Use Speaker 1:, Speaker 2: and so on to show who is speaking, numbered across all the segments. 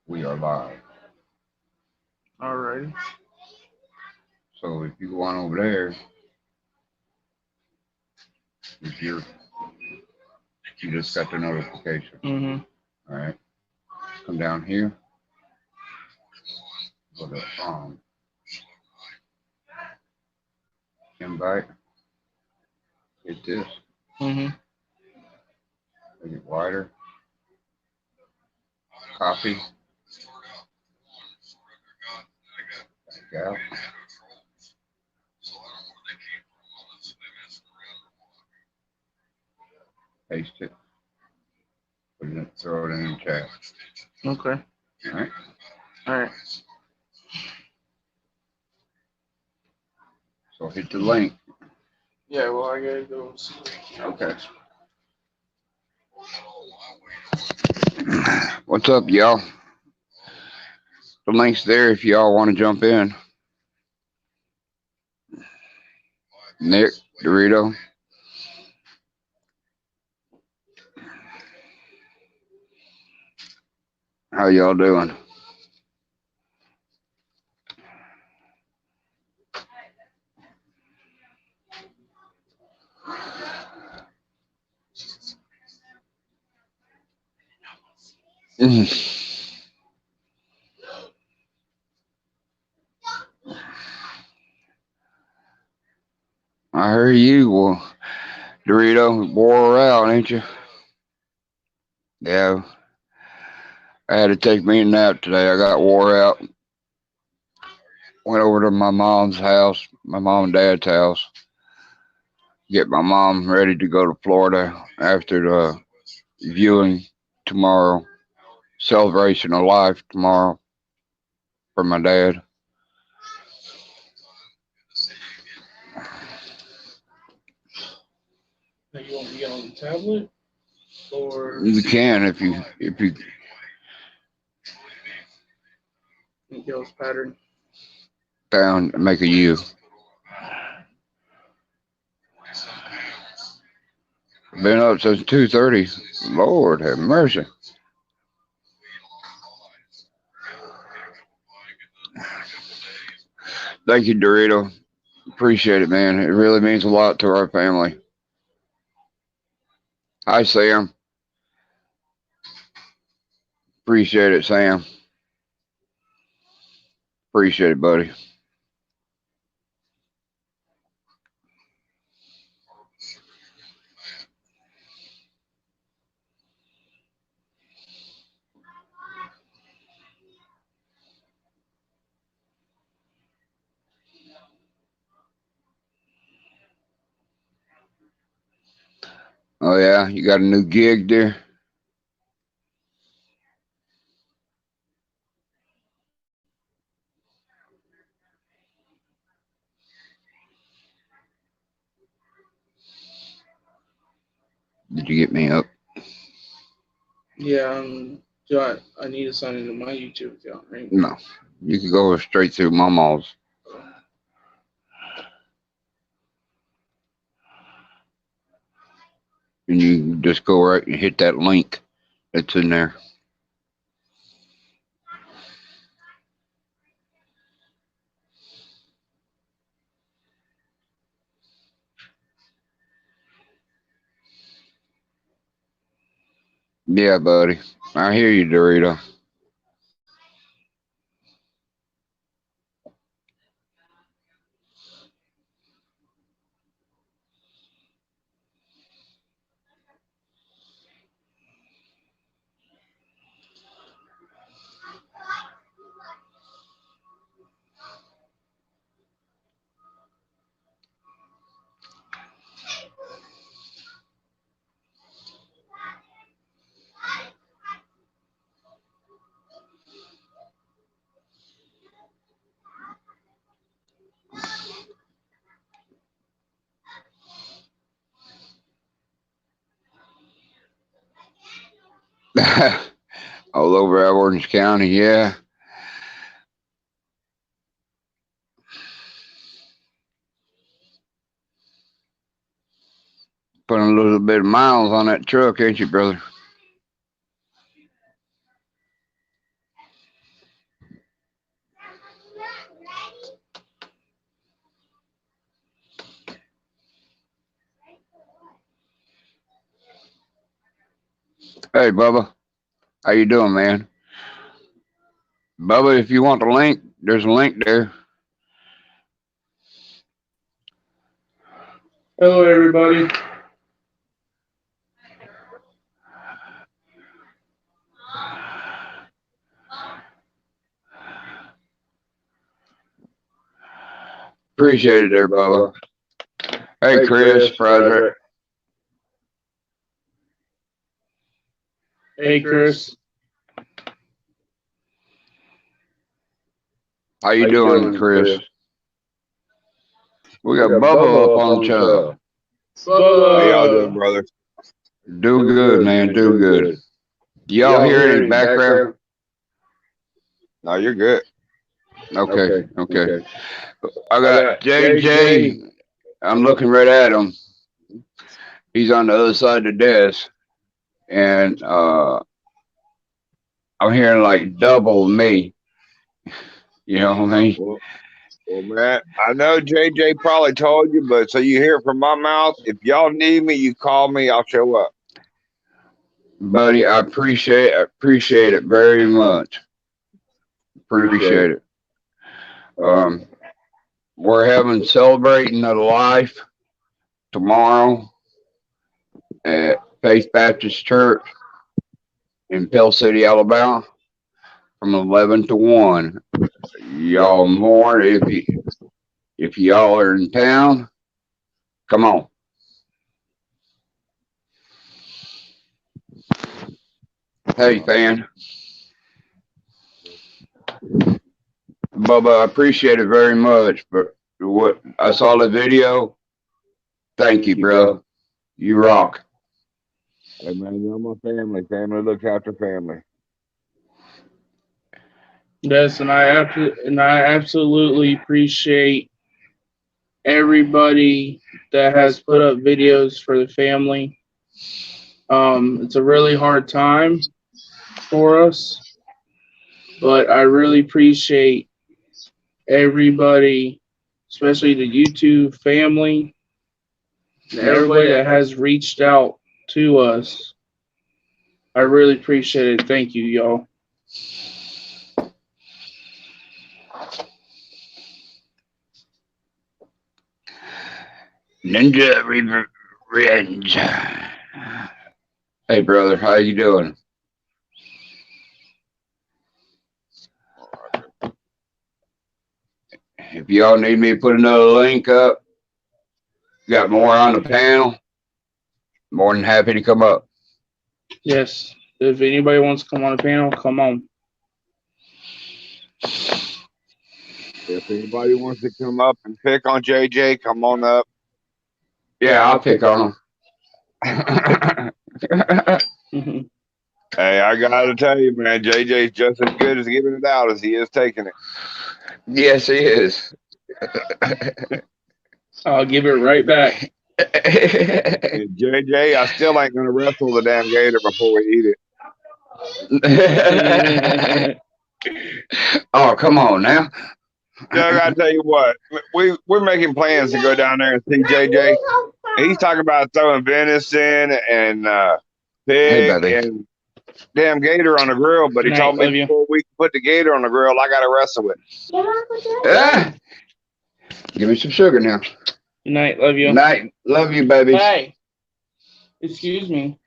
Speaker 1: We are live.
Speaker 2: Alrighty.
Speaker 1: So if you go on over there, if you just got the notification.
Speaker 2: Mm-hmm.
Speaker 1: All right. Come down here. Go to invite. Hit this.
Speaker 2: Mm-hmm.
Speaker 1: Make it wider. Copy. Back out. Paste it. Throw it in the chat.
Speaker 2: Okay.
Speaker 1: All right.
Speaker 2: Alright.
Speaker 1: So hit the link.
Speaker 2: Yeah, well, I gotta go see.
Speaker 1: Okay. What's up, y'all? The link's there if y'all want to jump in. Nick, Dorito. How y'all doing? I heard you. Well, Dorito wore her out, ain't you? Yeah. I had to take me a nap today. I got wore out. Went over to my mom's house, my mom and dad's house. Get my mom ready to go to Florida after the viewing tomorrow. Celebration of life tomorrow for my dad.
Speaker 2: Now you want me to get on the tablet or
Speaker 1: You can if you
Speaker 2: Miguel's pattern?
Speaker 1: found make a U. Been up since 2:30. Lord have mercy. Thank you, Dorito. Appreciate it, man. It really means a lot to our family. Hi, Sam. Appreciate it, Sam. Appreciate it, buddy. Oh yeah, you got a new gig there? Did you get me up?
Speaker 2: Yeah, do I need to sign into my YouTube account, right?
Speaker 1: No. You can go straight through Mama's. And you just go right and hit that link that's in there. Yeah, buddy. I hear you, Dorito. All over Orange County, yeah. Putting a little bit of miles on that truck, ain't you, brother? Hey, Bubba. How you doing, man? Bubba, if you want the link, there's a link there.
Speaker 2: Hello, everybody.
Speaker 1: Appreciate it there, Bubba. Hey,
Speaker 3: Hey,
Speaker 1: Chris,
Speaker 3: Chris,
Speaker 1: Frederick.
Speaker 3: Frederick.
Speaker 2: Hey, Chris.
Speaker 1: How you
Speaker 3: How you
Speaker 1: doing,
Speaker 3: doing,
Speaker 1: Chris?
Speaker 3: Chris?
Speaker 1: We
Speaker 3: We
Speaker 1: got
Speaker 3: got
Speaker 1: Bubba
Speaker 3: Bubba
Speaker 1: up
Speaker 3: up
Speaker 1: on the
Speaker 3: on the
Speaker 1: channel.
Speaker 3: trail.
Speaker 2: Bubba.
Speaker 3: How y'all doing, brother?
Speaker 1: Do
Speaker 3: Doing
Speaker 1: good,
Speaker 3: good,
Speaker 1: man.
Speaker 3: man.
Speaker 1: Do
Speaker 3: Doing
Speaker 1: good.
Speaker 3: good.
Speaker 1: Y'all
Speaker 3: Y'all
Speaker 1: hear
Speaker 3: hear
Speaker 1: any
Speaker 3: any
Speaker 1: background?
Speaker 3: background?
Speaker 4: No, you're good.
Speaker 1: Okay,
Speaker 3: Okay,
Speaker 1: okay.
Speaker 3: okay.
Speaker 1: I
Speaker 3: I
Speaker 1: got
Speaker 3: got JJ.
Speaker 1: JJ. I'm looking right at him. He's on the other side of the desk, and I'm hearing like double me. You know what I mean?
Speaker 4: Well, man, I know JJ probably told you, but so you hear it from my mouth. If y'all need me, you call me. I'll show up.
Speaker 1: Buddy, I appreciate it very much.
Speaker 3: Appreciate
Speaker 1: Appreciate
Speaker 3: it.
Speaker 1: it. Um, we're having celebrating of life tomorrow at Faith Baptist Church in Pell City, Alabama, from 11 to 1. Y'all more if y'all are in town, come on. Hey, fan. Bubba, I appreciate it very much. But what I saw the video, thank you,
Speaker 3: Thank you, bro.
Speaker 1: bro. You rock.
Speaker 4: Hey, man, you're my family. Family looks after family.
Speaker 2: Yes, and I absolutely appreciate everybody that has put up videos for the family. It's a really hard time for us, but I really appreciate everybody, especially the YouTube family and everybody that has reached out to us. I really appreciate it. Thank you, y'all.
Speaker 1: Ninja Revenge. Hey, brother, how you doing? If y'all need me to put another link up, got more on the panel, more than happy to come up.
Speaker 2: Yes, if anybody wants to come on the panel, come on.
Speaker 4: If anybody wants to come up and pick on JJ, come on up.
Speaker 1: Yeah, I'll pick on them.
Speaker 4: Hey, I gotta tell you, man, JJ's just as good as giving it out as he is taking it.
Speaker 1: Yes, he is.
Speaker 2: I'll give it right back.
Speaker 4: And JJ, I still ain't gonna wrestle the damn gator before we eat it.
Speaker 1: Oh, come on now.
Speaker 4: So I gotta tell you what, we're making plans to go down there and see JJ. He's talking about throwing venison and
Speaker 1: Hey,
Speaker 4: pig
Speaker 1: baby.
Speaker 4: and damn gator on the grill, but he
Speaker 2: Good night,
Speaker 4: told me
Speaker 2: love you.
Speaker 4: before we can put the gator on the grill, I gotta wrestle it.
Speaker 1: Ah, give me some sugar now.
Speaker 2: Good night, love you.
Speaker 1: Night. Love you, babies.
Speaker 2: Hey, excuse me.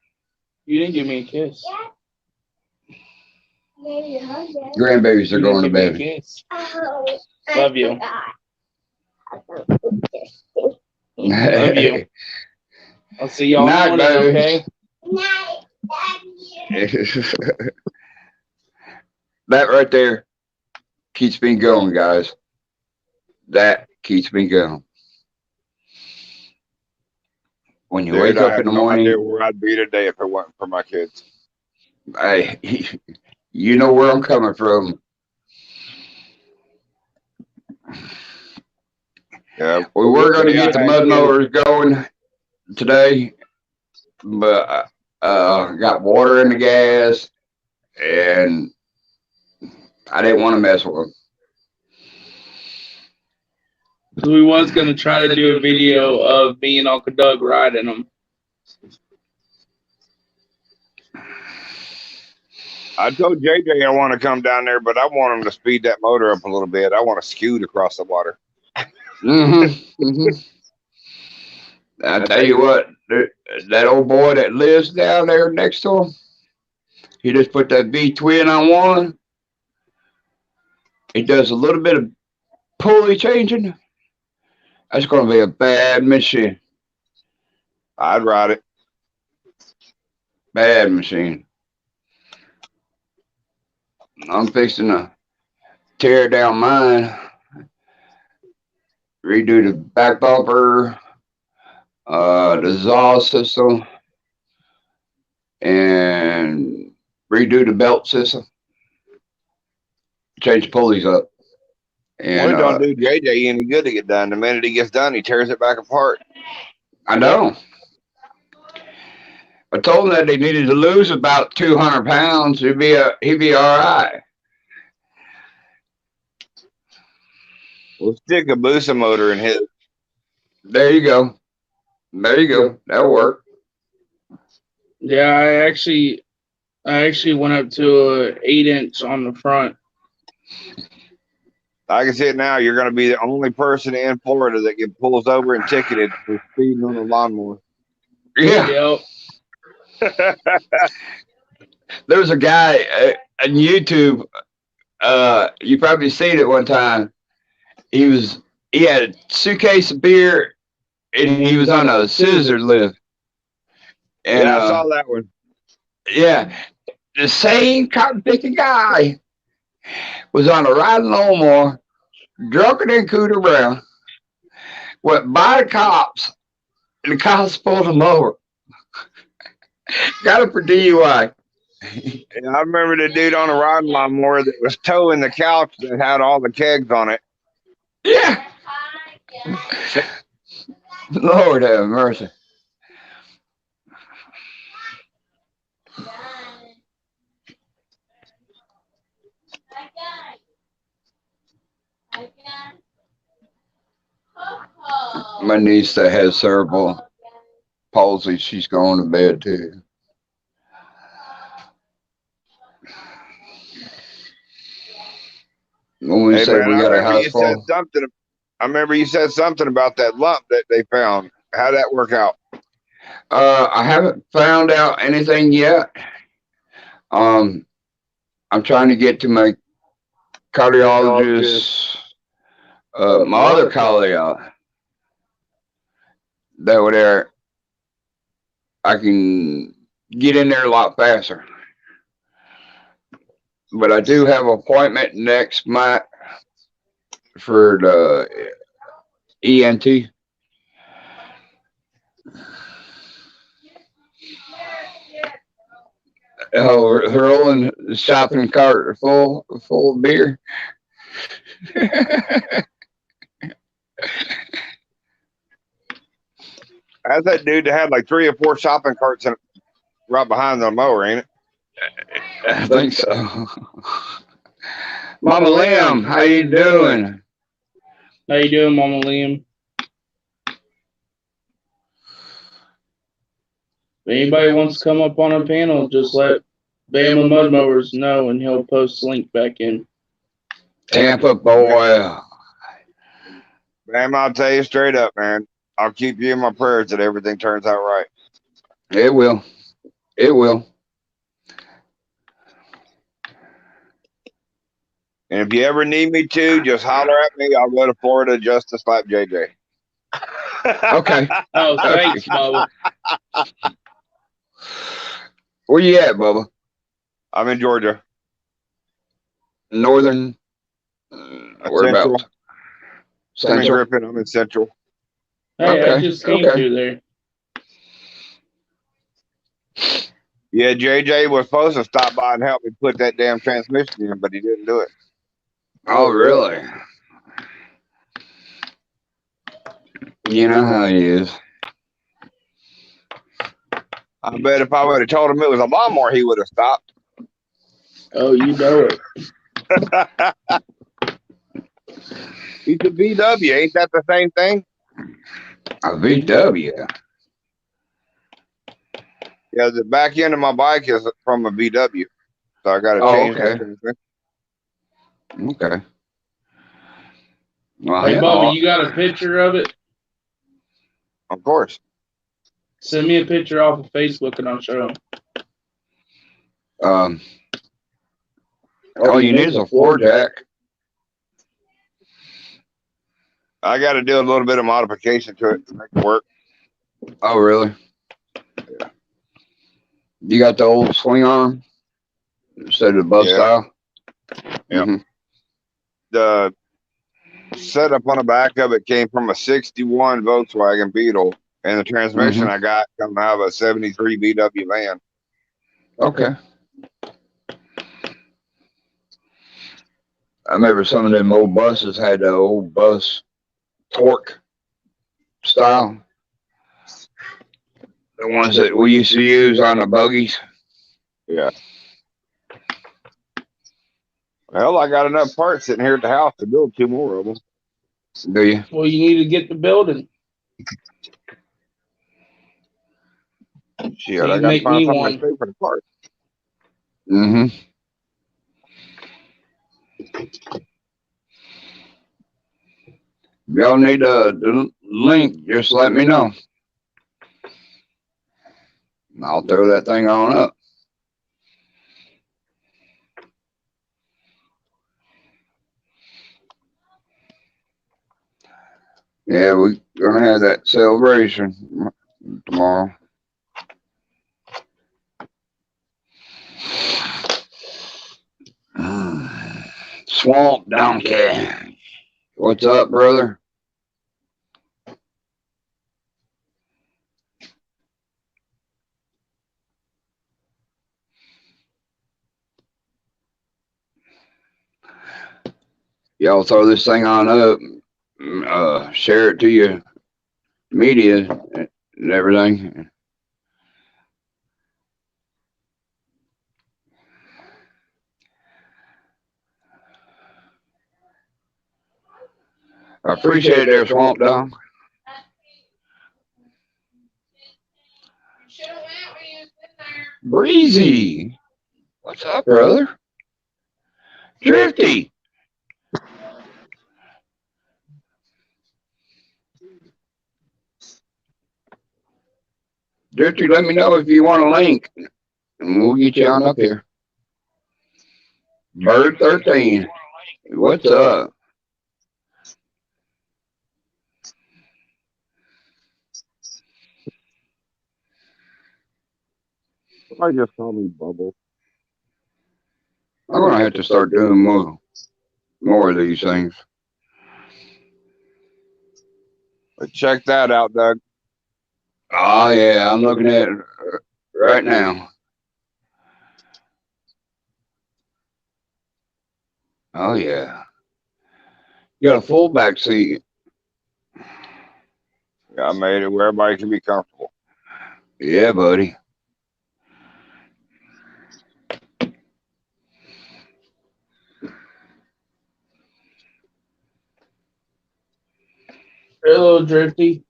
Speaker 2: You didn't give me a kiss.
Speaker 1: Grandbabies are
Speaker 2: You
Speaker 1: going
Speaker 2: didn't
Speaker 1: to
Speaker 2: give me a
Speaker 1: bed.
Speaker 2: kiss. Love you. Love you. I'll see y'all in the
Speaker 1: Night,
Speaker 2: morning,
Speaker 1: babies.
Speaker 2: okay?
Speaker 1: That right there keeps me going, guys. That keeps me going. When you
Speaker 4: Dude,
Speaker 1: wake
Speaker 4: I
Speaker 1: up in
Speaker 4: have
Speaker 1: the
Speaker 4: no idea
Speaker 1: morning,
Speaker 4: where I'd be today if it wasn't for my kids.
Speaker 1: you know where I'm coming from.
Speaker 4: Yeah,
Speaker 1: We were going to get the
Speaker 4: I
Speaker 1: mud
Speaker 4: had kids.
Speaker 1: mowers going today, but got water in the gas, and I didn't want to mess with them.
Speaker 2: We was gonna try to do a video of me and Uncle Doug riding them.
Speaker 4: I told JJ I want to come down there, but I want him to speed that motor up a little bit. I want to scoot across the water.
Speaker 1: I tell you what, that old boy that lives down there next to him, he just put that V twin on one. He does a little bit of pulley changing. That's going to be a bad machine.
Speaker 4: I'd ride it.
Speaker 1: Bad machine. I'm fixing to tear down mine, redo the back bumper, the exhaust system, and redo the belt system. Change the pulleys up. And
Speaker 4: Well, it don't do JJ any good to get done. The minute he gets done, he tears it back apart.
Speaker 1: I know. I told him that they needed to lose about 200 pounds. He'd be all right.
Speaker 4: We'll stick a Busa motor in his.
Speaker 1: There you go. There you go. That'll work.
Speaker 2: Yeah, I actually went up to a 8-inch on the front.
Speaker 4: I can see it now. You're going to be the only person in Florida that gets pulls over and ticketed for speeding on a lawnmower.
Speaker 1: Yeah.
Speaker 2: Yep.
Speaker 1: There was a guy on YouTube. You probably seen it one time. He had a suitcase of beer and he was on a scissor lift. And,
Speaker 4: yeah, I saw that one.
Speaker 1: Yeah, the same cotton picking guy was on a riding lawnmower, drunker than Cooter Brown, went by the cops, and the cops pulled him over. Got him for DUI.
Speaker 4: Yeah, I remember the dude on a riding lawnmower that was towing the couch that had all the kegs on it.
Speaker 1: Yeah. Lord have mercy. My niece that has cerebral palsy, she's going to bed too. When we say we got a house full,
Speaker 4: I remember you said something about that lump that they found. How'd that work out?
Speaker 1: I haven't found out anything yet. I'm trying to get to my cardiologist, my other cardiologist. That way there, I can get in there a lot faster. But I do have an appointment next month for the ENT. Oh, rolling the shopping cart full of beer.
Speaker 4: That's that dude that had like 3 or 4 shopping carts in, right behind the mower, ain't it?
Speaker 1: I think so. Mama Liam, how you doing?
Speaker 2: How you doing, Mama Liam? If anybody wants to come up on a panel, just let Bama Mudmowers know, and he'll post the link back in.
Speaker 1: Tampa boy.
Speaker 4: Bam, I'll tell you straight up, man. I'll keep you in my prayers that everything turns out right.
Speaker 1: It will. It will.
Speaker 4: And if you ever need me to, just holler at me. I'll go to Florida just to slap JJ.
Speaker 1: Okay.
Speaker 2: Oh, thanks, Bubba.
Speaker 1: Where you at, Bubba?
Speaker 4: I'm in Georgia.
Speaker 1: Northern. Whereabouts?
Speaker 4: I'm in
Speaker 1: Central.
Speaker 4: Griffin. I'm in Central.
Speaker 2: Hey, I
Speaker 1: Okay,
Speaker 2: just came
Speaker 1: okay.
Speaker 2: through there.
Speaker 4: Yeah, JJ was supposed to stop by and help me put that damn transmission in, but he didn't do it.
Speaker 1: Oh, really? You know how he is.
Speaker 4: I bet if I would have told him it was a lawnmower, he would have stopped.
Speaker 2: Oh, you know it.
Speaker 4: He's a VW. Ain't that the same thing?
Speaker 1: A VW.
Speaker 4: Yeah, the back end of my bike is from a VW. So I got to
Speaker 1: Oh,
Speaker 4: change
Speaker 1: okay.
Speaker 4: that transmission.
Speaker 1: Okay. Well,
Speaker 2: Hey,
Speaker 1: hell,
Speaker 2: Bubba, you got a picture of it?
Speaker 4: Of course.
Speaker 2: Send me a picture off of Facebook and I'll show them.
Speaker 1: All you need is a floor jack.
Speaker 4: I got to do a little bit of modification to it to make it work.
Speaker 1: Oh, really?
Speaker 4: Yeah.
Speaker 1: You got the old swing arm instead of the bus
Speaker 4: Yeah.
Speaker 1: style?
Speaker 4: Yep.
Speaker 1: Mm-hmm.
Speaker 4: The setup on the back of it came from a 61 Volkswagen Beetle, and the transmission I got come out of a 73 VW van.
Speaker 1: Okay. I remember some of them old buses had the old bus torque style. The ones that we used to use on the buggies.
Speaker 4: Yeah. Well, I got enough parts sitting here at the house to build 2 more of them.
Speaker 1: Do you?
Speaker 2: Well, you need to get the building.
Speaker 4: Shit,
Speaker 2: So
Speaker 4: I
Speaker 2: you
Speaker 4: got to
Speaker 2: make
Speaker 4: find
Speaker 2: me
Speaker 4: something
Speaker 2: one.
Speaker 4: to pay for the parts.
Speaker 1: Mm-hmm. If y'all need the link, just let me know. I'll throw that thing on up. Yeah, we're gonna have that celebration tomorrow. Swamp Donkey. What's up, brother? Y'all throw this thing on up, share it to your media and everything. I appreciate it there, Swamp Dog. Breezy. What's up, brother? Drifty. Drifty, let me know if you want a link, and we'll get you on up here. Bird 13. What's up?
Speaker 4: Somebody just called me Bubble.
Speaker 1: I'm gonna have to start doing more of these things.
Speaker 4: But check that out, Doug.
Speaker 1: Oh yeah, I'm looking at it right now. Oh yeah, you got a full back seat.
Speaker 4: Yeah, I made it where everybody can be comfortable.
Speaker 1: Yeah, buddy.
Speaker 2: Hello, Drifty.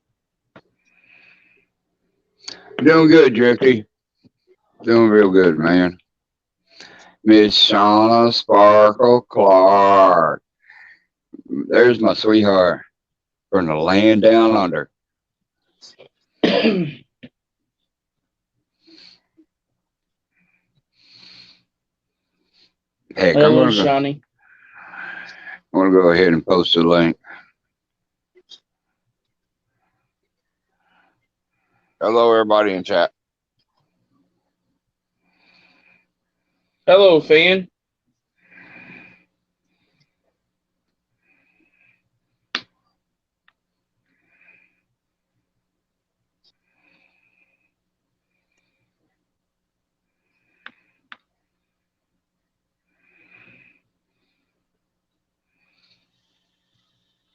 Speaker 1: Doing good, Drifty. Doing real good, man. Miss Shauna Sparkle Clark. There's my sweetheart from the land down under. Heck,
Speaker 2: Hello, Shawnee.
Speaker 1: I'm gonna go ahead and post the link.
Speaker 4: Hello, everybody in chat.
Speaker 2: Hello, fan.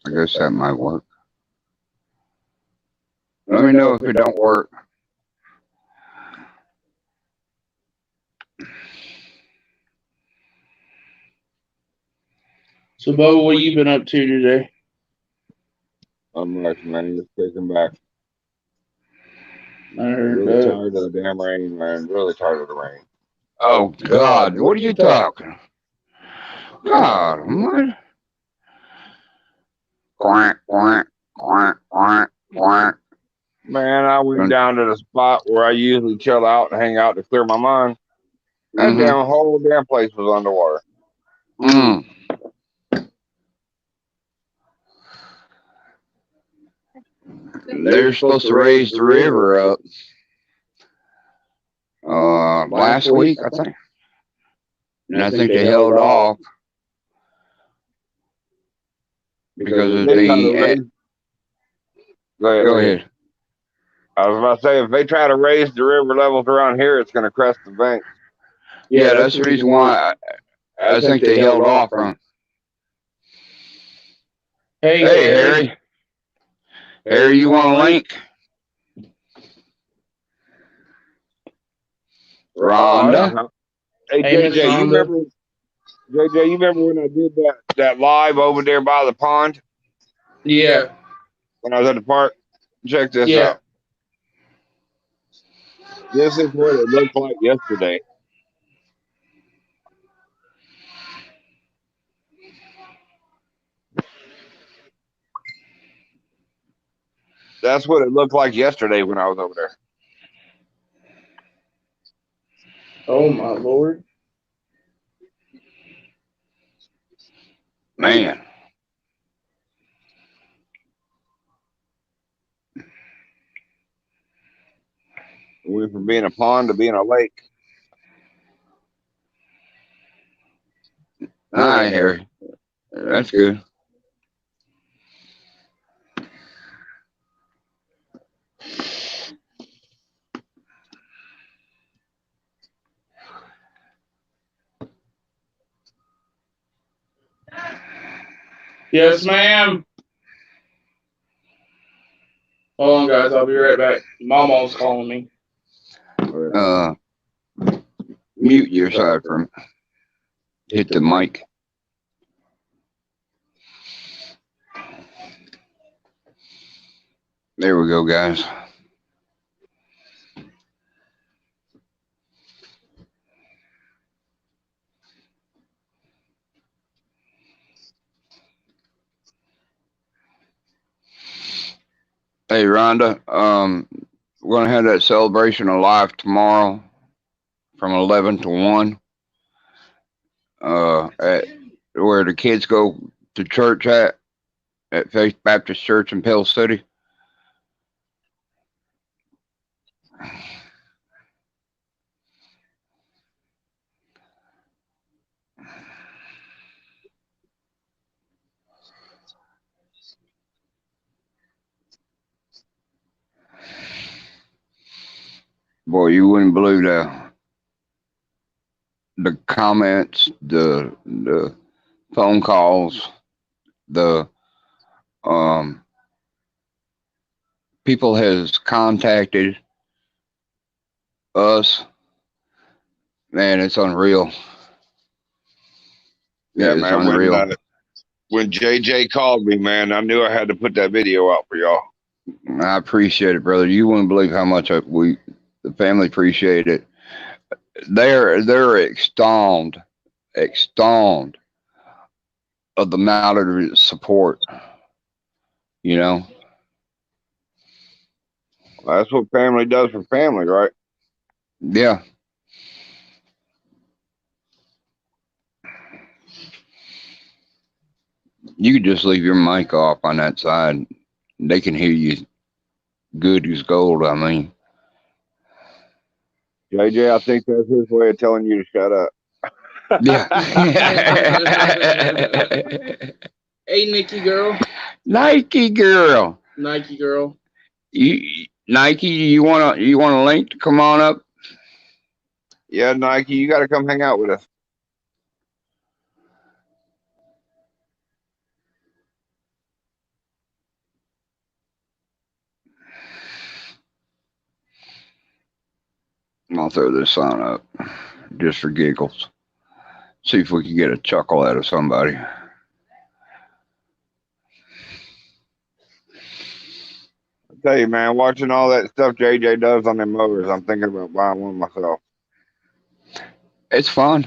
Speaker 1: I guess that might work. Let me know if it don't work.
Speaker 2: So, Bubba, what you been up to today?
Speaker 4: I'm recommending just kicking back.
Speaker 2: I heard
Speaker 4: Really
Speaker 2: that.
Speaker 4: tired of the damn rain, man. Really tired of the rain.
Speaker 1: Oh God, what are you talking? God, what? Quack, quack, quack, quack, quack.
Speaker 4: Man, I went down to the spot where I usually chill out and hang out to clear my mind. That damn whole damn place was underwater.
Speaker 1: Mm. They're supposed to raise the river up last week, I think. And I think they held off because of the. Go ahead.
Speaker 4: I was about to say, if they try to raise the river levels around here, it's going to crest the banks.
Speaker 1: Yeah, that's the reason why I think they held off from.
Speaker 2: Hey,
Speaker 1: Harry. Harry, you want a link? Rhonda.
Speaker 4: Hey, JJ, you remember when I did that live over there by the pond?
Speaker 2: Yeah.
Speaker 4: When I was at the park? Check this out. This is what it looked like yesterday. That's what it looked like yesterday when I was over there.
Speaker 2: Oh my Lord.
Speaker 1: Man.
Speaker 4: We went from being a pond to being a lake.
Speaker 1: All right, Harry. That's good.
Speaker 2: Yes, ma'am. Hold on, guys. I'll be right back. Mama's calling me.
Speaker 1: Mute your side from. Hit the mic. There we go, guys. Hey, Rhonda, we're going to have that celebration of life tomorrow from 11 to 1 at where the kids go to church at Faith Baptist Church in Pell City. Boy, you wouldn't believe the comments, the phone calls, the people has contacted us. Man, it's unreal.
Speaker 4: Yeah,
Speaker 1: it's
Speaker 4: man.
Speaker 1: unreal.
Speaker 4: When JJ called me, man, I knew I had to put that video out for y'all.
Speaker 1: I appreciate it, brother. You wouldn't believe how much the family appreciate it. They're ecstatic of the amount of support. You know.
Speaker 4: That's what family does for family, right?
Speaker 1: Yeah. You could just leave your mic off on that side. They can hear you good as gold. I mean.
Speaker 4: JJ, I think that's his way of telling you to shut up.
Speaker 1: Yeah.
Speaker 2: Hey, Nikki girl.
Speaker 1: Nike girl.
Speaker 2: Nike girl.
Speaker 1: Nike, you want a link to come on up?
Speaker 4: Yeah, Nike, you got to come hang out with us.
Speaker 1: I'll throw this on up just for giggles. See if we can get a chuckle out of somebody.
Speaker 4: I tell you, man, watching all that stuff JJ does on them mowers, I'm thinking about buying one myself.
Speaker 1: It's fun.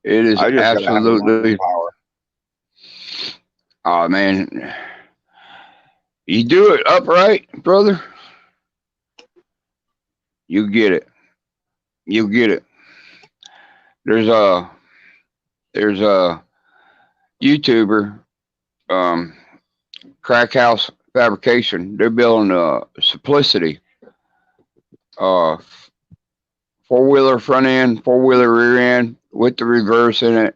Speaker 1: It is
Speaker 4: I just gotta have a lot
Speaker 1: absolutely.
Speaker 4: of power.
Speaker 1: Oh man, you do it upright, brother. You get it. You get it. There's a there's a YouTuber, um, Crack House Fabrication. They're building a Simplicity, uh, four wheeler front end, four wheeler rear end with the reverse in it.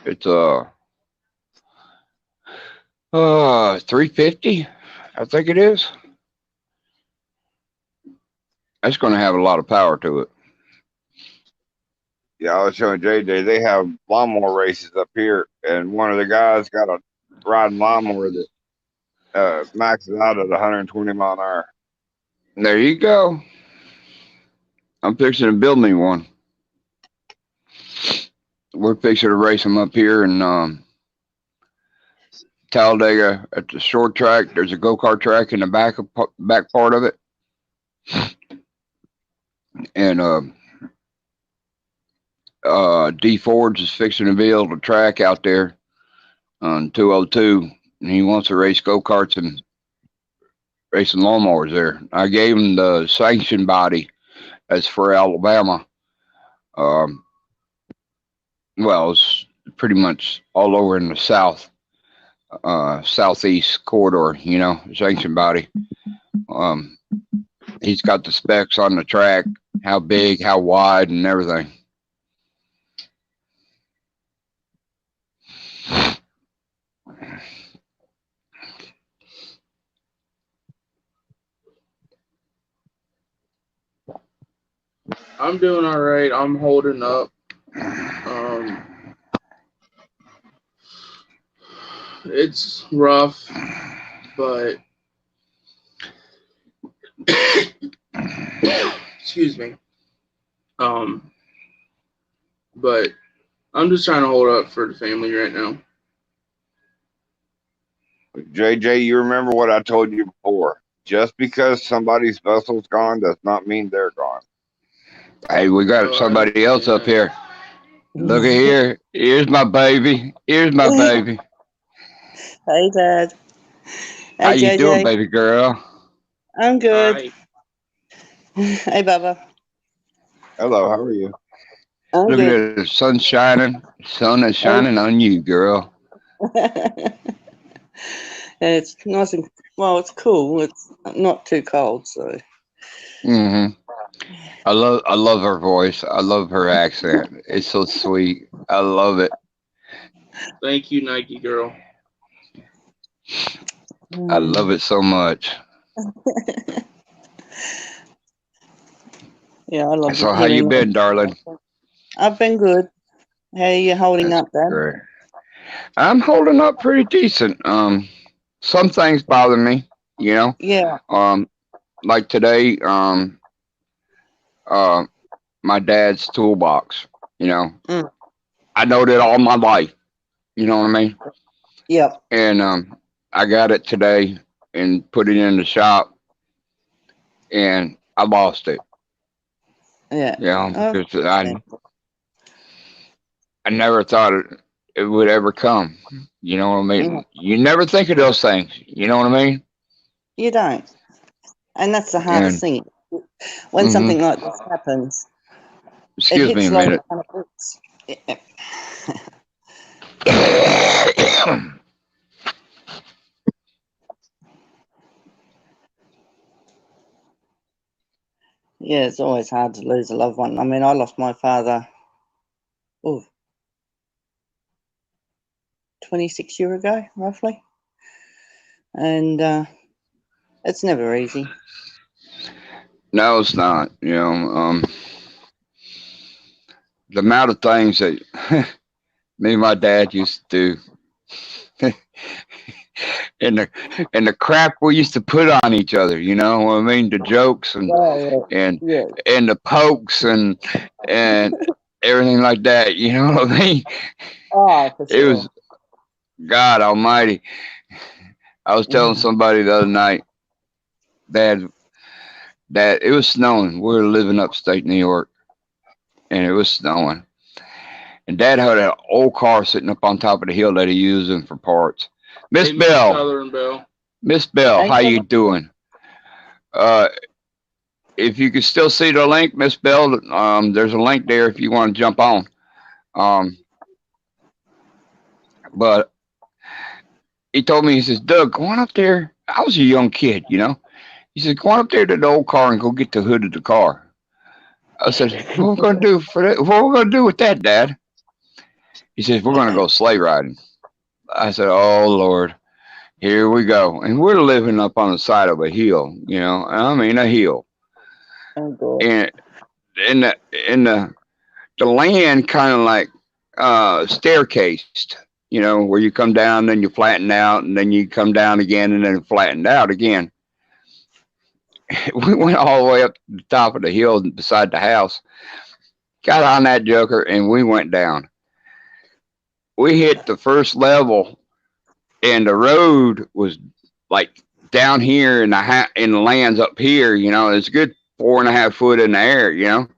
Speaker 1: It's 350, I think it is. That's going to have a lot of power to it.
Speaker 4: Yeah, I was showing JJ they have lawnmower races up here, and one of the guys got a riding lawnmower that maxes out at 120 mile an hour.
Speaker 1: There you go. I'm fixing to build me one. We're fixing to race them up here in Talladega at the short track. There's a go-kart track in the back part of it, and D Ford's is fixing to build a track out there on 202, and he wants to race go-karts and racing lawnmowers there. I gave him the sanction body that's for Alabama. Um, well, it's pretty much all over in the southeast corridor, sanction body. He's got the specs on the track, how big, how wide, and everything.
Speaker 2: I'm doing all right. I'm holding up. It's rough, but excuse me. But I'm just trying to hold up for the family right now.
Speaker 4: JJ, you remember what I told you before? Just because somebody's vessel's gone does not mean they're gone.
Speaker 1: Hey, we got somebody else up here. Look at here. Here's my baby. Here's my baby.
Speaker 5: Hey, Dad. Hey,
Speaker 1: How you
Speaker 5: JJ.
Speaker 1: doing, baby girl?
Speaker 5: I'm good.
Speaker 2: Hi.
Speaker 5: Hey, Bubba.
Speaker 4: Hello, how are you?
Speaker 5: I'm
Speaker 1: Look
Speaker 5: good.
Speaker 1: at the sun shining. Sun is shining on you, girl.
Speaker 5: It's nice and it's cool. It's not too cold, so.
Speaker 1: Mm-hmm. I love her voice. I love her accent. It's so sweet. I love it.
Speaker 2: Thank you, Nike girl.
Speaker 1: I love it so much.
Speaker 5: Yeah, I love
Speaker 1: So how you
Speaker 5: hearing
Speaker 1: been, darling?
Speaker 5: I've been good. How are you holding up, Dad?
Speaker 1: Great. I'm holding up pretty decent. Some things bother me,
Speaker 5: Yeah.
Speaker 1: like today, my dad's toolbox,
Speaker 5: Mm.
Speaker 1: I know that all my life, you know what I mean?
Speaker 5: Yep.
Speaker 1: And I got it today and put it in the shop, and I lost it.
Speaker 5: Yeah.
Speaker 1: Because I never thought it would ever come. You know what I mean?
Speaker 5: Mm.
Speaker 1: You never think of those things. You know what I mean?
Speaker 5: You don't. And that's the hardest thing. When something like this happens,
Speaker 1: Excuse me a
Speaker 5: like
Speaker 1: minute.
Speaker 5: a ton of bricks. Yeah, it's always hard to lose a loved one. I mean, I lost my father 26 years ago, roughly. And it's never easy.
Speaker 1: No, it's not. The amount of things that me and my dad used to do, and the crap we used to put on each other. You know what I mean? The jokes and the pokes and everything like that. You know what I mean?
Speaker 5: Oh, for sure.
Speaker 1: It was God Almighty. I was telling somebody the other night, Dad, That it was snowing. We were living upstate New York, and it was snowing. And Dad had an old car sitting up on top of the hill that he using for parts. Miss
Speaker 2: Hey,
Speaker 1: Bell,
Speaker 2: Southern Bell.
Speaker 1: Miss Bell,
Speaker 5: Thank
Speaker 1: how
Speaker 5: you.
Speaker 1: you doing? Uh, if you can still see the link, Miss Bell, there's a link there if you want to jump on. Um, but he told me, he says, Doug, go on up there. I was a young kid, you know. He says, go on up there to the old car and go get the hood of the car. I said, what are we gonna do for that? What are we gonna do with that, Dad? He says, we're gonna go sleigh riding. I said, oh Lord, here we go. And we're living up on the side of a hill, you know. I mean a hill.
Speaker 5: Oh, God.
Speaker 1: And in the land kind of like staircased, you know, where you come down, then you flatten out, and then you come down again, and then flattened out again. We went all the way up to the top of the hill beside the house, got on that joker, and we went down. We hit the first level, and the road was like down here, and in the lands up here. You know, it's a good 4.5 foot in the air. You know,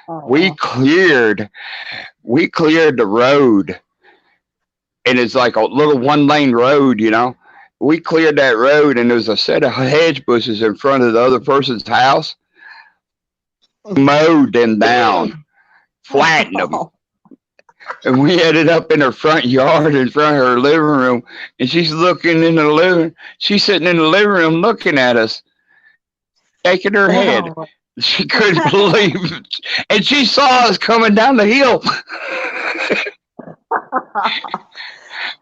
Speaker 5: Oh,
Speaker 1: we
Speaker 5: wow.
Speaker 1: cleared the road, and it's like a little 1 lane road. You know, we cleared that road, and there's a set of hedge bushes in front of the other person's house. Mowed them down, flattened them. And we ended up in her front yard in front of her living room, and she's looking in the living. She's sitting in the living room looking at us, shaking her head.
Speaker 5: Oh,
Speaker 1: She couldn't believe it. And she saw us coming down the hill.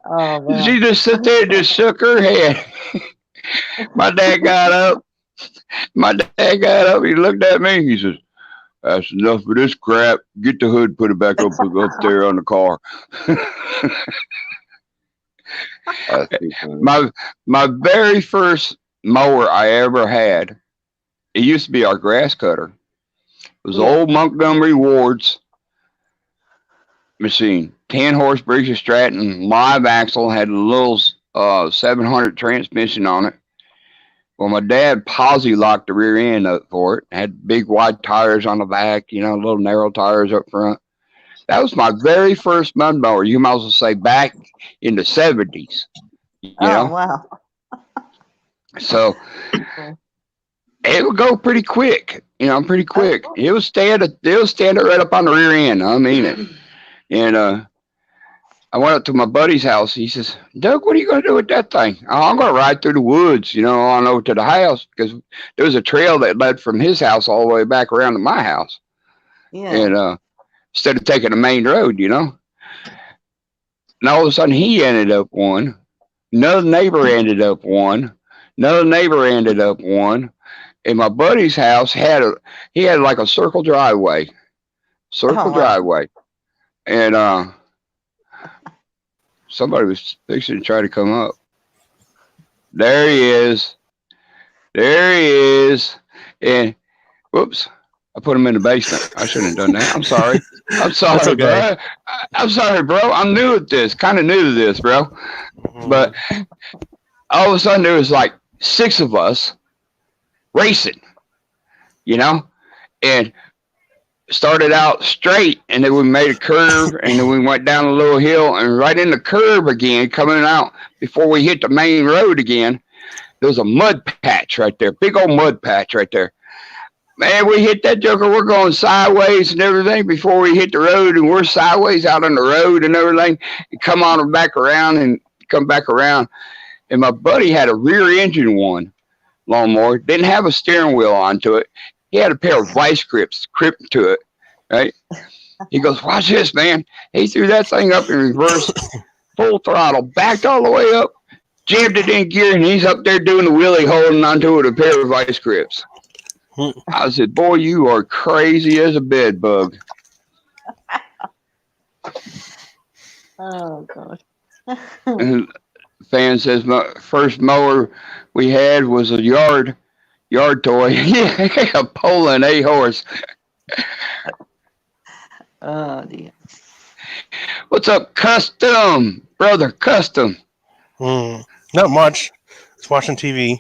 Speaker 5: oh, wow.
Speaker 1: She just sat there and just shook her head. My dad got up. He looked at me. He says, that's enough of this crap. Get the hood, put it back up there on the car.
Speaker 3: That's too funny.
Speaker 1: My very first mower I ever had, it used to be our grass cutter. It was
Speaker 5: Yeah.
Speaker 1: old Montgomery Ward's machine. 10-horse Briggs & Stratton, live axle, had a little 700 transmission on it. Well, my dad posi locked the rear end up for it. Had big wide tires on the back, you know, little narrow tires up front. That was my very first mud mower. You might as well say back in the 70s. You
Speaker 5: Oh,
Speaker 1: know,
Speaker 5: wow.
Speaker 1: so it would go pretty quick. You know, pretty quick. It was standing right up on the rear end. I mean it. And I went up to my buddy's house. He says, Doug, what are you going to do with that thing? Oh, I'm going to ride through the woods, you know, on over to the house, because there was a trail that led from his house all the way back around to my house.
Speaker 5: Yeah.
Speaker 1: And instead of taking the main road, you know. And all of a sudden, he ended up one. Another neighbor ended up one. Another neighbor ended up one. And my buddy's house had like a circle driveway.
Speaker 5: Oh, wow.
Speaker 1: Driveway. And somebody was fixing to try to come up. There he is. And whoops, I put him in the basement. I shouldn't have done that. I'm sorry.
Speaker 6: That's okay.
Speaker 1: Bro. I'm sorry, bro. I'm new at this. Kind of new to this, bro. But all of a sudden, there was like 6 of us racing, you know, and started out straight, and then we made a curve, and then we went down a little hill, and right in the curve again, coming out before we hit the main road again, there was a mud patch right there, big old mud patch right there. Man, we hit that joker. We're going sideways and everything before we hit the road, and we're sideways out on the road and everything, and come on back around and come back around. And my buddy had a rear engine one lawnmower, didn't have a steering wheel onto it. He had a pair of vice grips crimped to it, right? He goes, watch this, man. He threw that thing up in reverse, full throttle, backed all the way up, jammed it in gear, and he's up there doing the wheelie, holding onto it with a pair of vice grips. I said, boy, you are crazy as a bed bug.
Speaker 5: Oh, gosh.
Speaker 1: And the fan says, my first mower we had was a yard toy. Yeah, a Poland 8-horse.
Speaker 5: Oh, dear.
Speaker 1: What's up, Custom? Brother, Custom.
Speaker 6: Not much. Just watching TV.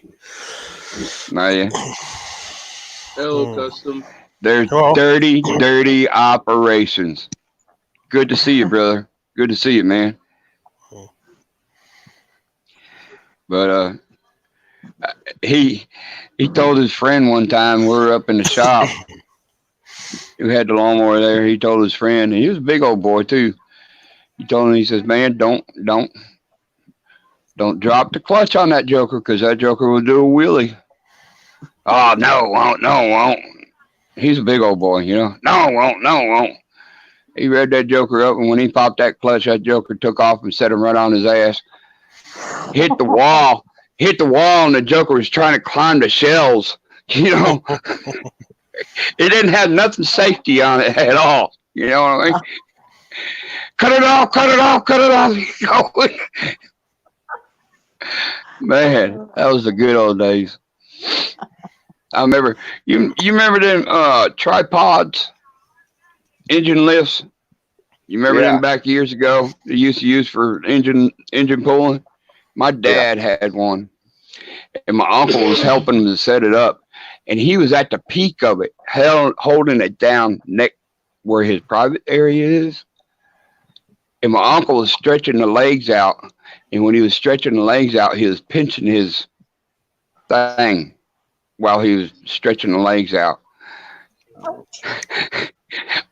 Speaker 1: Oh, yeah.
Speaker 2: Hello, Custom.
Speaker 1: There's dirty operations. Good to see you, brother. Good to see you, man. But he told his friend one time, we were up in the shop who had the lawnmower there. He told his friend, and he was a big old boy too. He told him, he says, "Man, don't drop the clutch on that joker, because that joker will do a wheelie." "Oh, no, won't, no, won't." He's a big old boy, you know. "No, won't, no, won't." He revved that joker up, and when he popped that clutch, that joker took off and set him right on his ass. Hit the wall, and the joker was trying to climb the shells. You know, it didn't have nothing safety on it at all. You know what I mean? Cut it off, cut it off, cut it off. Man, that was the good old days. I remember, you remember them tripods, engine lifts? You remember them back years ago? They used to use for engine pulling. My dad had one, and my uncle was helping him to set it up, and he was at the peak of it, holding it down where his private area is. And my uncle was stretching the legs out, and when he was stretching the legs out, he was pinching his thing while he was stretching the legs out.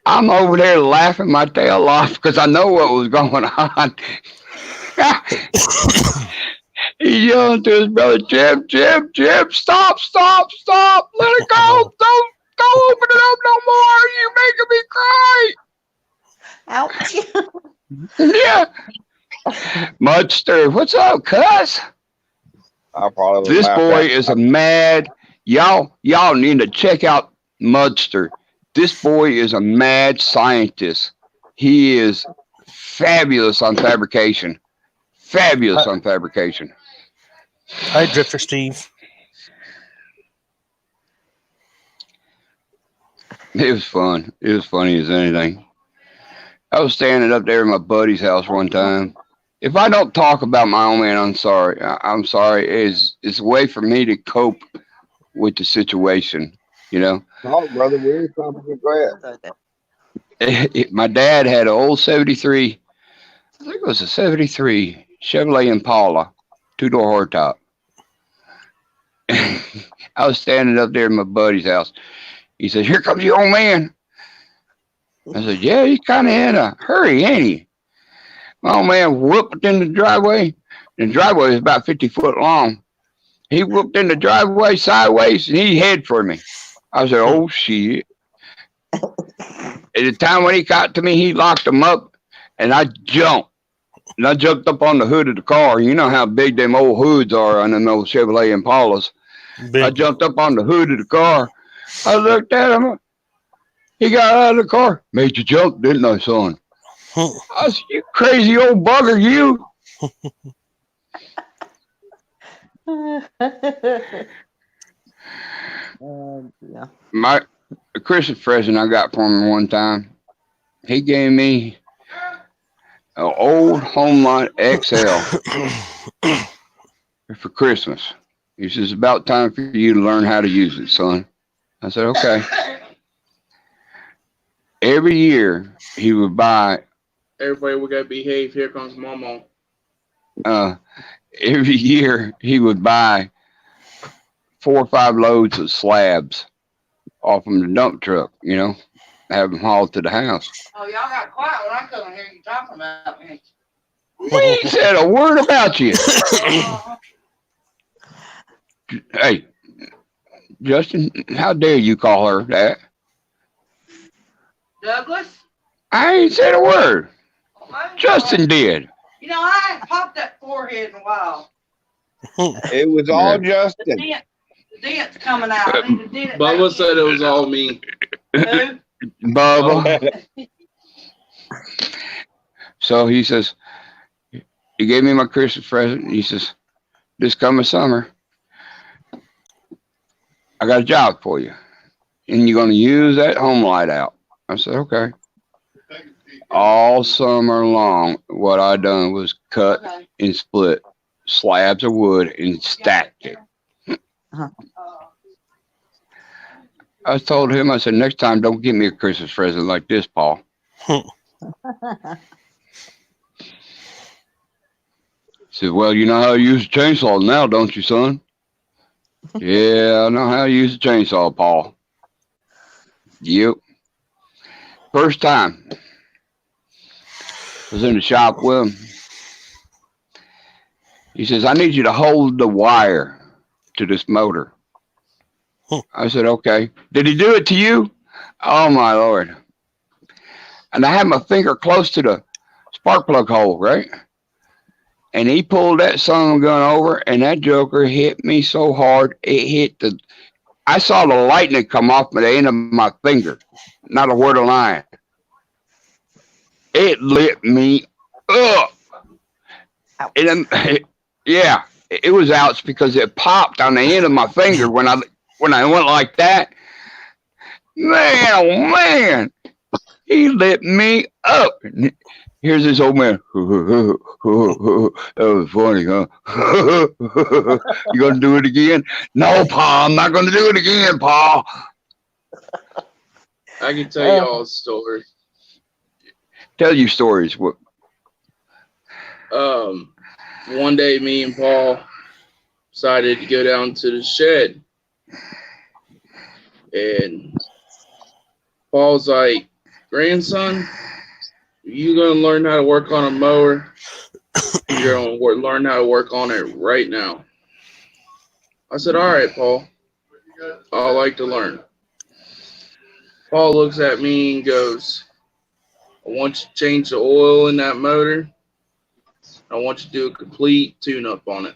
Speaker 1: I'm over there laughing my tail off because I know what was going on. He's yelling to his brother, "Jim, Jim, Jim, stop, stop, stop. Let it go. Don't open it up no more. You're making me cry."
Speaker 5: Ouch.
Speaker 1: Yeah. Mudster, what's up, cuz? This boy is a mad. Y'all need to check out Mudster. This boy is a mad scientist. He is fabulous on fabrication. Fabulous on fabrication.
Speaker 6: Hi, Drifter Steve.
Speaker 1: It was fun. It was funny as anything. I was standing up there in my buddy's house one time. If I don't talk about my own man, I'm sorry. I'm sorry. It's a way for me to cope with the situation, you know.
Speaker 4: No, brother, we're something. Go ahead.
Speaker 1: My dad had an old 73, I think it was a 73 Chevrolet Impala, two-door hardtop. I was standing up there in my buddy's house. He said, "Here comes your old man." I said, "Yeah, he's kind of in a hurry, ain't he?" My old man whooped in the driveway. The driveway is about 50 foot long. He whooped in the driveway sideways, and he head for me. I said, "Oh, shit." At the time when he got to me, he locked him up, and I jumped. And I jumped up on the hood of the car. You know how big them old hoods are on them old Chevrolet Impalas. I jumped up on the hood of the car. I looked at him. He got out of the car. "Made you jump, didn't I, son?" I said, "You crazy old bugger, you."
Speaker 5: Yeah.
Speaker 1: My Christmas present I got from him one time, he gave me an old Homeline XL for Christmas. He says, "It's about time for you to learn how to use it, son." I said, "Okay." Every year he would buy.
Speaker 2: Everybody, we gotta behave. Here comes Momo.
Speaker 1: Every year he would buy 4 or 5 loads of slabs off from the dump truck, you know, have them hauled to the house.
Speaker 7: Oh, y'all got quiet when I couldn't hear you talking about me.
Speaker 1: We ain't said a word about you. Hey, Justin, how dare you call her that?
Speaker 7: Douglas?
Speaker 1: I ain't said a word. Justin did.
Speaker 7: You know, I ain't popped that forehead in a while.
Speaker 4: It was all Justin.
Speaker 7: The dent's coming out. I need to dent it.
Speaker 2: Bubba said it was all me.
Speaker 7: Who?
Speaker 1: Bubba. So he says, he gave me my Christmas present. He says, "This coming summer, I got a job for you, and you're going to use that home light out." I said, "Okay." All summer long, what I done was cut and split slabs of wood and stacked it. I told him, I said, next time, don't give me a Christmas present like this, Paul. He said, well, you know how to use a chainsaw now, don't you, son? Yeah, I know how to use a chainsaw, Paul. Yep. First time. I was in the shop with him. He says, I need you to hold the wire to this motor. I said, okay. Did he do it to you? Oh, my Lord. And I had my finger close to the spark plug hole, right? And he pulled that son of a gun over, and that joker hit me so hard, it hit the... I saw the lightning come off the end of my finger. Not a word of lying. It lit me up. And yeah, it was ouch because it popped on the end of my finger when I went like that. Man, oh man, he lit me up. Here's this old man. That was funny, huh? You gonna do it again? No, Paul, I'm not gonna do it again, Paul.
Speaker 2: I can tell y'all a story.
Speaker 1: Tell you stories. What?
Speaker 2: One day, me and Paul decided to go down to the shed, and Paul's like, "Grandson, you gonna learn how to work on a mower? You're gonna learn how to work on it right now." I said, "All right, Paul. I like to learn." Paul looks at me and goes, "I want you to change the oil in that motor. I want you to do a complete tune-up on it."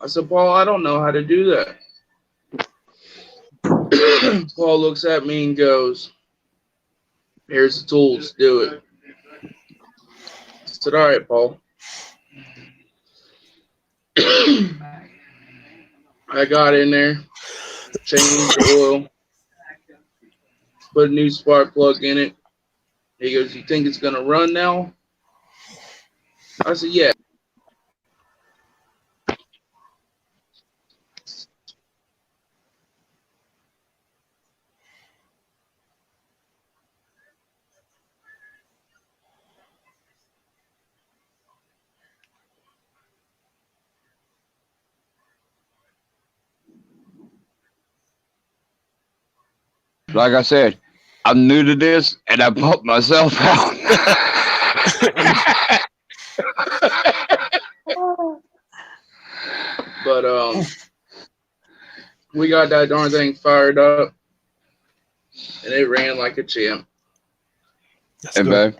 Speaker 2: I said, "Paul, I don't know how to do that." Paul looks at me and goes, "Here's the tools, do it." I said, "All right, Paul." I got in there, changed the oil, put a new spark plug in it. He goes, "You think it's going to run now?" I said, "Yeah."
Speaker 1: Like I said, I'm new to this, and I pumped myself out.
Speaker 2: But we got that darn thing fired up, and it ran like a champ.
Speaker 1: Hey, babe,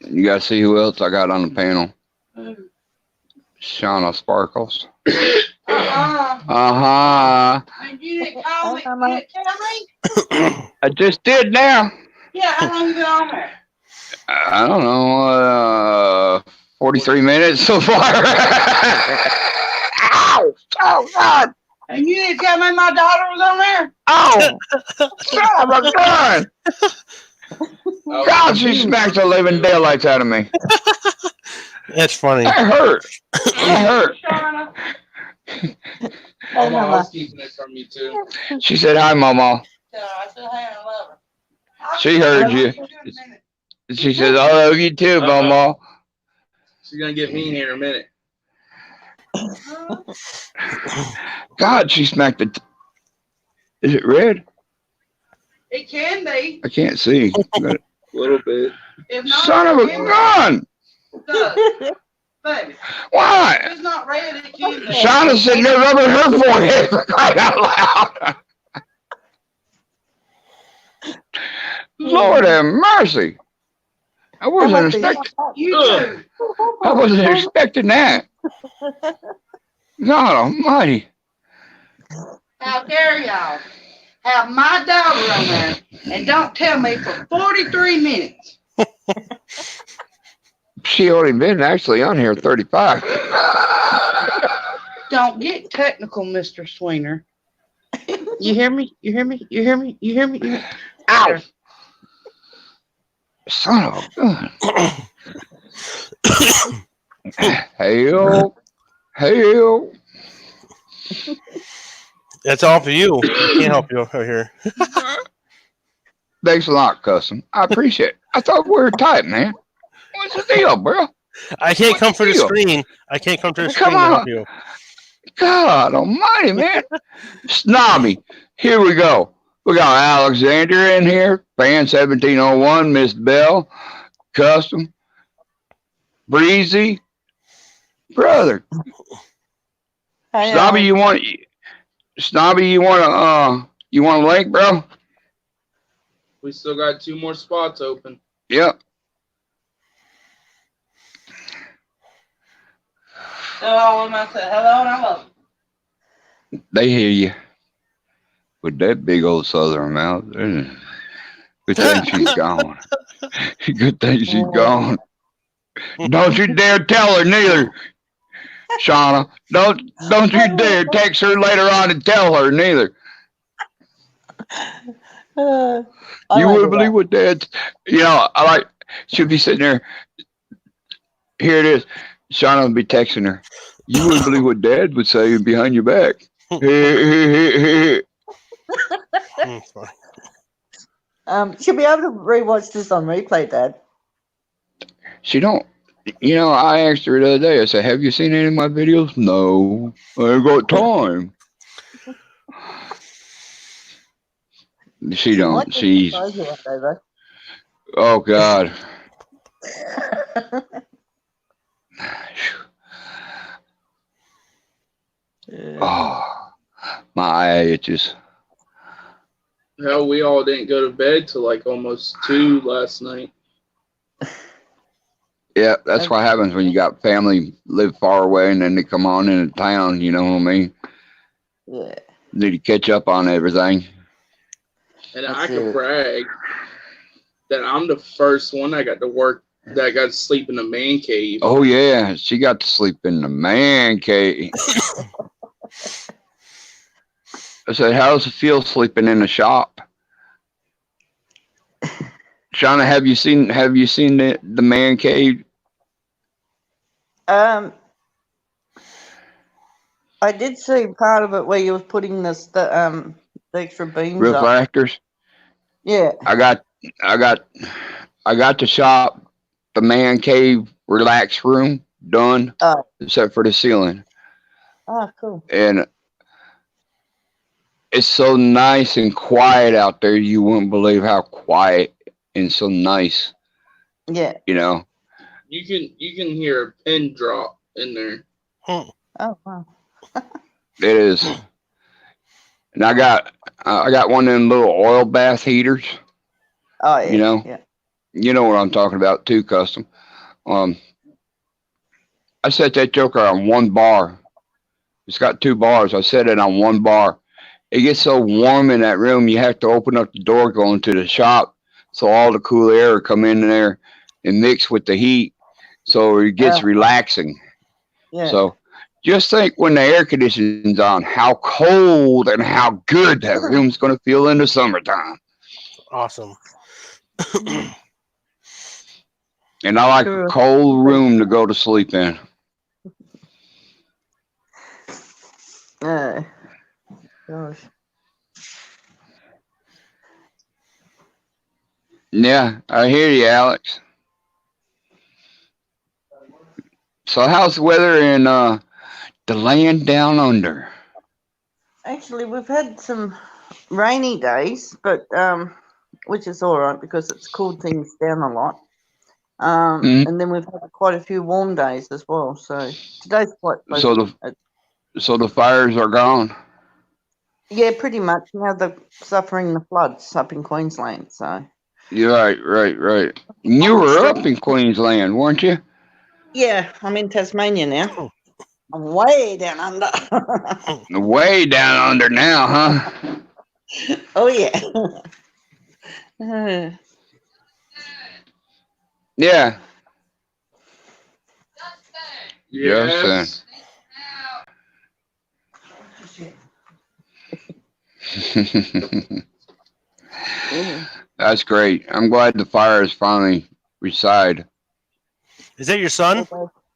Speaker 1: you got to see who else I got on the panel. Shauna Sparkles. Uh-huh.
Speaker 7: And you didn't call me. You didn't tell me?
Speaker 1: I just did now.
Speaker 7: Yeah, how long you been on there?
Speaker 1: I don't know, 43 minutes so far. Ow! Oh, God!
Speaker 7: And you didn't tell me my daughter was on there?
Speaker 1: Oh! Son of a gun! God, she smacked the living daylights out of me.
Speaker 6: That's funny.
Speaker 1: That hurt. That hurt.
Speaker 7: Shauna.
Speaker 2: Mama, I was keeping it from you too.
Speaker 1: She said, hi, Mama.
Speaker 7: I said, hey, I love her.
Speaker 1: She heard you. She says, I love you too, Mama.
Speaker 2: She's gonna get me in here in a minute.
Speaker 1: God, she smacked it. Is it red?
Speaker 7: It can be.
Speaker 1: I can't see.
Speaker 2: A little bit.
Speaker 7: If not,
Speaker 1: Son of a
Speaker 7: it can be.
Speaker 1: gun!
Speaker 7: Good. Baby,
Speaker 1: Why?
Speaker 7: if it's not red, it can be.
Speaker 1: Shauna's sitting there rubbing her forehead for crying out loud. Lord have mercy. I wasn't expecting.
Speaker 7: You too.
Speaker 1: I wasn't expecting that. God Almighty.
Speaker 7: How dare y'all have my daughter on there and don't tell me for 43 minutes.
Speaker 1: She only been actually on here 35.
Speaker 7: Don't get technical, Mr. Sweener. You hear me? You hear me? You hear me? You hear me? You hear me?
Speaker 1: Ow! Son of a gun. Hail. Hail.
Speaker 6: That's all for you. I can't help you over here.
Speaker 1: Thanks a lot, Custom. I appreciate it. I thought we were tight, man. What's the deal, bro?
Speaker 6: I can't
Speaker 1: What's
Speaker 6: come for the
Speaker 1: deal?
Speaker 6: screen. I can't come to the
Speaker 1: Come
Speaker 6: screen to help
Speaker 1: on.
Speaker 6: you.
Speaker 1: God almighty, man. Snobby. Here we go. We got Alexander in here, fan 1701, Miss Bell, Custom, Breezy, brother.
Speaker 5: Hey,
Speaker 1: Snobby,
Speaker 5: Alex.
Speaker 1: you want a link, bro?
Speaker 2: We still got 2 more spots open.
Speaker 1: Yep.
Speaker 7: So when I said hello and I love you.
Speaker 1: They hear you with that big old southern mouth. Good thing she's gone. Good thing she's gone. Don't you dare tell her neither, Shauna. Don't you dare text her later on and tell her neither.
Speaker 5: I
Speaker 1: You
Speaker 5: like
Speaker 1: wouldn't
Speaker 5: it.
Speaker 1: believe what Dad's. She'll be sitting there. Here it is. Shauna will be texting her. You wouldn't believe what Dad would say behind your back.
Speaker 5: She'll be able to rewatch this on replay, Dad.
Speaker 1: She don't. I asked her the other day. I said, "Have you seen any of my videos?" No, I ain't got time. She don't.
Speaker 5: Might
Speaker 1: She's.
Speaker 5: surprise you one day, though.
Speaker 1: Oh God.
Speaker 5: Yeah.
Speaker 1: Oh, my eye itches.
Speaker 2: Hell, we all didn't go to bed till like almost 2 last night.
Speaker 1: Yeah, that's what happens when you got family live far away and then they come on into town. You know what I mean?
Speaker 5: Yeah.
Speaker 1: Need to catch up on everything.
Speaker 2: And
Speaker 5: That's
Speaker 2: I can
Speaker 5: it.
Speaker 2: brag that I'm the first one that got to sleep in the man cave.
Speaker 1: Oh yeah, she got to sleep in the man cave. I said, "How does it feel sleeping in the shop?" Shauna, have you seen the man cave?
Speaker 5: I did see part of it where you was putting the extra beams
Speaker 1: Roof
Speaker 5: up.
Speaker 1: rafters.
Speaker 5: Yeah.
Speaker 1: I got the shop, the man cave relax room done,
Speaker 5: Oh.
Speaker 1: except for the ceiling.
Speaker 5: Oh, cool.
Speaker 1: And it's so nice and quiet out there. You wouldn't believe how quiet and so nice.
Speaker 5: Yeah.
Speaker 1: You
Speaker 2: You can hear a pin drop in there.
Speaker 5: Oh, wow.
Speaker 1: it is. And I got one of them little oil bath heaters.
Speaker 5: Oh, yeah.
Speaker 1: You
Speaker 5: Yeah.
Speaker 1: You know what I'm talking about too, Custom. I set that joker on one bar. It's got 2 bars. I set it on one bar. It gets so warm in that room, you have to open up the door going to the shop so all the cool air will come in there and mix with the heat so it gets relaxing.
Speaker 5: Yeah.
Speaker 1: So just think when the air conditioning's on, how cold and how good that room's going to feel in the summertime.
Speaker 6: Awesome.
Speaker 1: And I like a cold room to go to sleep in.
Speaker 5: Gosh.
Speaker 1: Yeah, I hear you, Alex. So how's the weather in the land down under?
Speaker 5: Actually, we've had some rainy days, but which is all right because it's cooled things down a lot. And then we've had quite a few warm days as well. So today's quite pleasant.
Speaker 1: So the fires are gone.
Speaker 5: Yeah, pretty much. Now they're suffering the floods up in Queensland. So
Speaker 1: You're right. You were up in Queensland, weren't you?
Speaker 5: yeah, I'm in Tasmania now. I'm way down under.
Speaker 1: Way down under now, huh?
Speaker 5: Oh yeah.
Speaker 1: Yeah.
Speaker 2: Yes.
Speaker 1: That's great. I'm glad the fire is finally reside.
Speaker 6: Is that your son?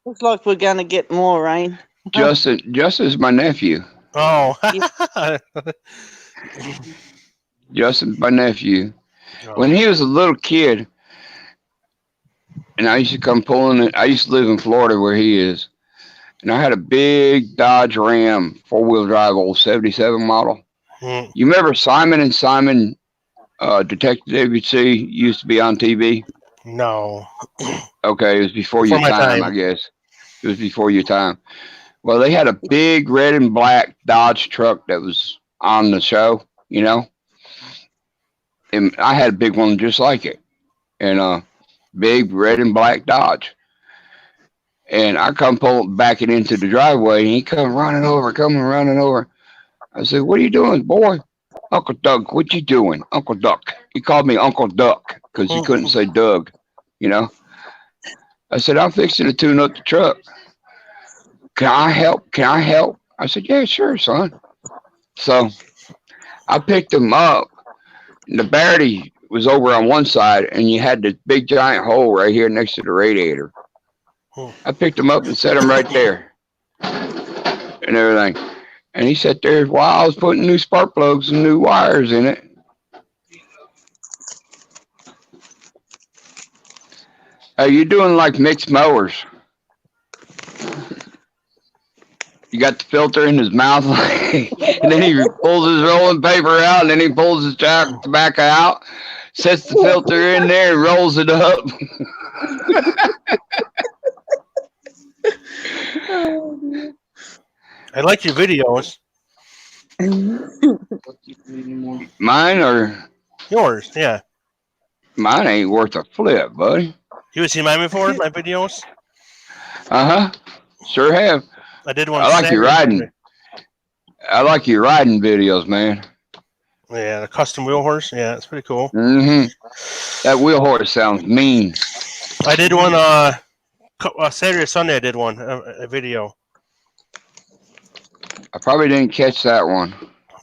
Speaker 5: Looks like we're going to get more rain.
Speaker 1: Justin's my nephew.
Speaker 6: Oh.
Speaker 1: Justin, my nephew. When
Speaker 6: Oh.
Speaker 1: he was a little kid, and I used to come pulling it. I used to live in Florida where he is, and I had a big Dodge Ram 4-wheel drive old '77 model.
Speaker 6: Mm,
Speaker 1: You remember Simon and Simon, Detective WC used to be on TV?
Speaker 6: no.
Speaker 1: Okay, it was before
Speaker 6: Before
Speaker 1: your
Speaker 6: my
Speaker 1: time,
Speaker 6: time.
Speaker 1: I guess. It was before your time. Well, they had a big red and black Dodge truck that was on the show, you know, and I had a big one just like it, and big red and black Dodge. And I come pull backing into the driveway, and he come coming running over. I said, "What are you doing, boy?" Uncle Doug, what you doing? Uncle Duck. He called me Uncle Duck because he couldn't say Doug, you know. I said, "I'm fixing to tune up the truck. Can I help? Can I help?" I said, "Yeah, sure, son." So I picked him up. And the battery was over on one side, and you had this big giant hole right here next to the radiator. I picked him up and set him right there and everything. And he sat there while I was putting new spark plugs and new wires in it. You doing like mixed mowers? You got the filter in his mouth, and then he pulls his rolling paper out, and then he pulls his tobacco out, sets the filter in there, and rolls it up.
Speaker 6: I like your videos.
Speaker 1: Mine or
Speaker 6: Yours, yeah.
Speaker 1: mine ain't worth a flip, buddy.
Speaker 6: You ever seen mine before? My videos?
Speaker 1: Uh huh. Sure have.
Speaker 6: I did one
Speaker 1: I like your
Speaker 6: Saturday.
Speaker 1: riding. I like your riding videos, man.
Speaker 6: Yeah, the custom wheel horse. Yeah, it's pretty cool.
Speaker 1: Mm-hmm. That wheel horse sounds mean.
Speaker 6: I did one Saturday or Sunday. I did one a video.
Speaker 1: I probably didn't catch that one.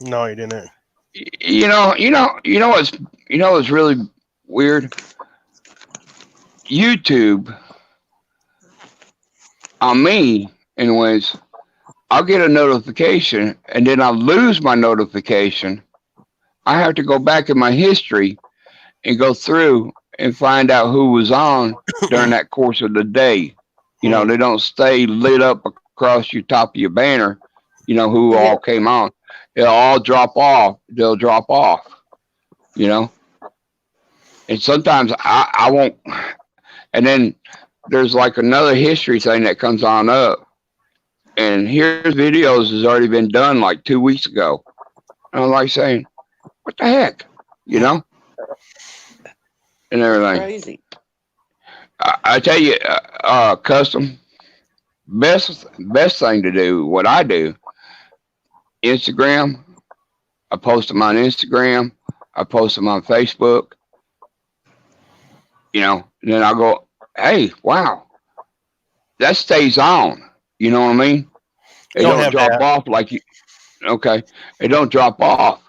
Speaker 6: No, you didn't.
Speaker 1: You know what's really weird? YouTube on me, anyways. I'll get a notification, and then I'll lose my notification. I have to go back in my history and go through and find out who was on during that course of the day. You know, they don't stay lit up across your top of your banner, you know, who all came on. They'll all drop off. They'll drop off, you know. And sometimes I won't. And then there's like another history thing that comes on up. And here's videos has already been done like 2 weeks ago. And I'm like saying, what the heck? You know? And everything.
Speaker 5: Crazy.
Speaker 1: I tell you, custom, best thing to do, what I do, Instagram, I post them on Instagram, I post them on Facebook, you know, and then I'll go, hey, wow, that stays on. You know what I mean? It don't drop off like you, okay, it don't drop off.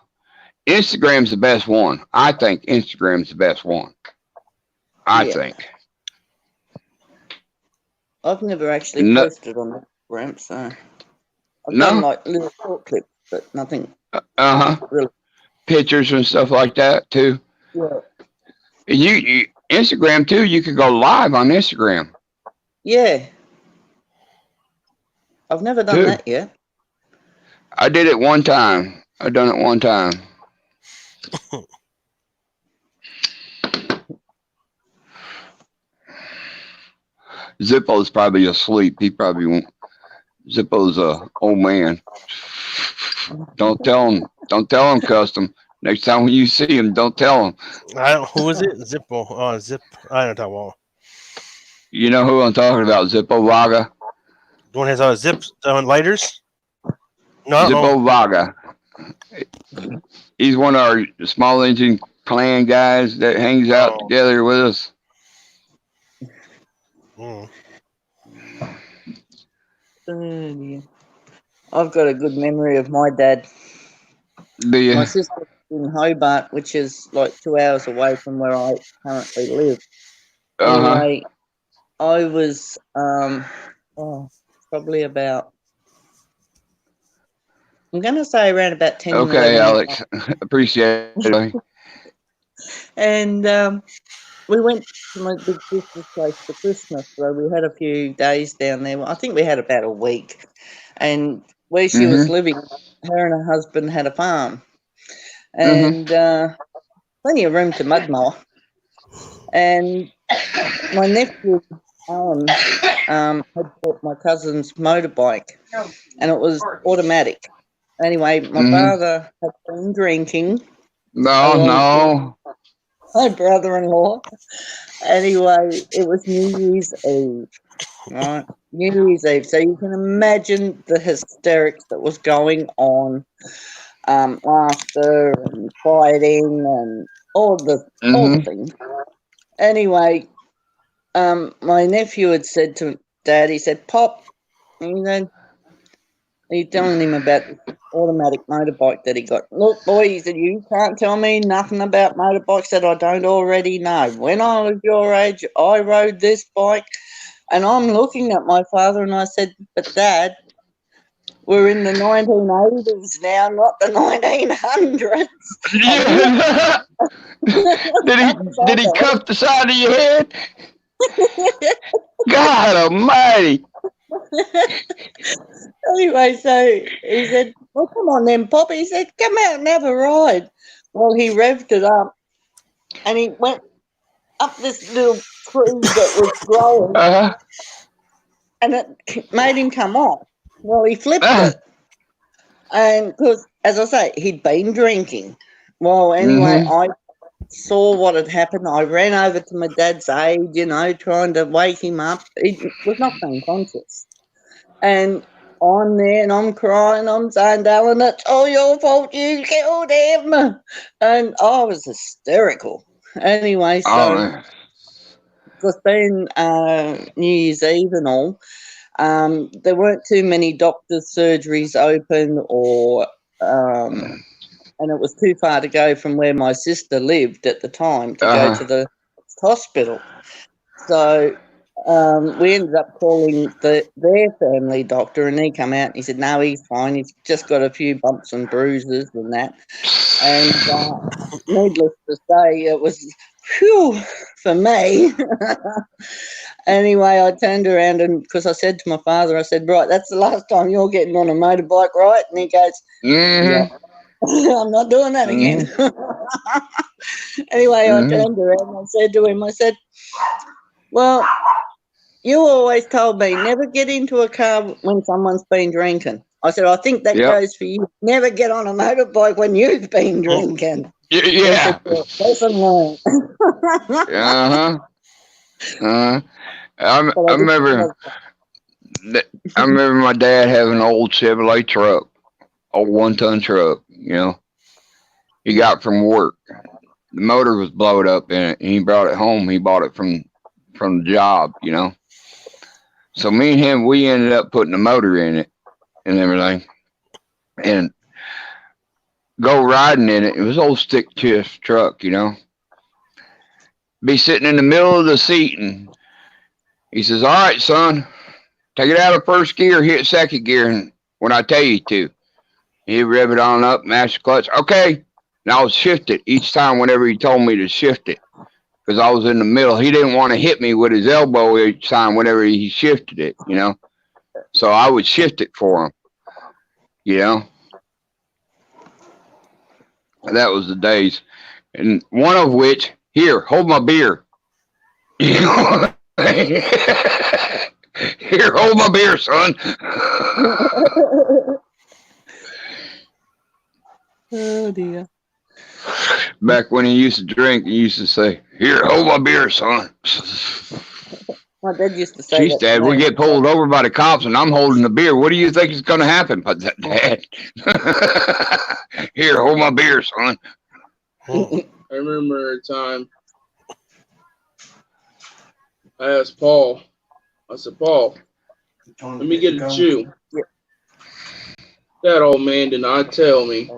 Speaker 1: Instagram's the best one. I think Instagram's the best one. I think.
Speaker 5: I've never actually posted on Instagram, so I've done like little short clips, but nothing.
Speaker 1: Really. Pictures and stuff like that too.
Speaker 5: Yeah.
Speaker 1: You Instagram too. You could go live on Instagram.
Speaker 5: Yeah. I've never done that yet.
Speaker 1: I did it one time. I done it one time. Zippo's probably asleep. He probably won't. Zippo's a old man. Don't tell him. Don't tell him, custom. Next time when you see him, don't tell him.
Speaker 6: Who is it? Zippo. Oh, Zip. I don't know.
Speaker 1: You know who I'm talking about? Zippo Vaga.
Speaker 6: The one has zips lighters. No.
Speaker 1: Zippo Vaga. He's one of our small engine clan guys that hangs out together with us.
Speaker 5: I've got a good memory of my dad.
Speaker 1: Do you?
Speaker 5: My sister's in Hobart, which is like 2 hours away from where I currently live. Anyway, I was probably about I'm going to say around about 10 and
Speaker 1: Okay,
Speaker 5: 11.
Speaker 1: Alex. Appreciate it.
Speaker 5: And we went to my big sister's place for Christmas. So we had a few days down there. I think we had about a week. And where she was living, her and her husband had a farm. And plenty of room to mudmower. And my nephew, Alan, had bought my cousin's motorbike. And it was automatic. Anyway, my father had been drinking.
Speaker 1: No.
Speaker 5: My brother-in-law. Anyway, it was New Year's Eve, right? New Year's Eve. So you can imagine the hysterics that was going on, laughter and fighting and all the things. Anyway, my nephew had said to Dad, he said, "Pop, you know, are you telling him about the automatic motorbike that he got? Look, boy," he said, "you can't tell me nothing about motorbikes that I don't already know. When I was your age, I rode this bike." And I'm looking at my father and I said, "But Dad, we're in the 1980s now, not the 1900s.
Speaker 1: Did he cuff the side of your head? God almighty.
Speaker 5: Anyway, so he said, "Well, come on then, Pop." He said, "Come out and have a ride." Well, he revved it up and he went up this little tree that was growing and it made him come off. Well, he flipped it. And because, as I say, he'd been drinking. Well, anyway, I saw what had happened. I ran over to my dad's aid, you know, trying to wake him up. He was not unconscious. And I'm there and I'm crying. I'm saying, "Alan, it's all your fault. You killed him." And I was hysterical. Anyway, so because being New Year's Eve and all, there weren't too many doctors' surgeries open or and it was too far to go from where my sister lived at the time to go to the hospital. So we ended up calling their family doctor, and he come out and he said, "No, he's fine. He's just got a few bumps and bruises and that." And needless to say, it was phew for me. Anyway, I turned around and because I said to my father, I said, "Right, that's the last time you're getting on a motorbike, right?" And he goes, "Yeah." "I'm not doing that again." Anyway, I turned around and I said to him, I said, "Well, you always told me never get into a car when someone's been drinking." I said, "I think that goes for you. Never get on a motorbike when you've been drinking."
Speaker 1: Yeah.
Speaker 5: Lesson learned.
Speaker 1: I remember my dad having an old Chevrolet truck, old 1-ton truck, you know. He got from work. The motor was blowed up in it and he brought it home. He bought it from the job, you know. So me and him, we ended up putting a motor in it and everything. And go riding in it. It was an old stick shift truck, you know. Be sitting in the middle of the seat and he says, "All right, son, take it out of first gear, hit second gear, and when I tell you to." He'd rev it on up, mash the clutch. Okay. And I would shift it each time whenever he told me to shift it. Because I was in the middle. He didn't want to hit me with his elbow each time whenever he shifted it, you know. So I would shift it for him, you know. That was the days. And one of which, "Here, hold my beer." You know? "Here, hold my beer, son."
Speaker 5: Oh, dear.
Speaker 1: Back when he used to drink, he used to say, "Here, hold my beer, son."
Speaker 5: My dad used to say
Speaker 1: Jeez,
Speaker 5: that.
Speaker 1: Dad, we get pulled over by the cops and I'm holding the beer. What do you think is going to happen, Dad? "Here, hold my beer, son."
Speaker 2: I remember a time I asked Paul, I said, "Paul, let me get a chew." That old man did not tell me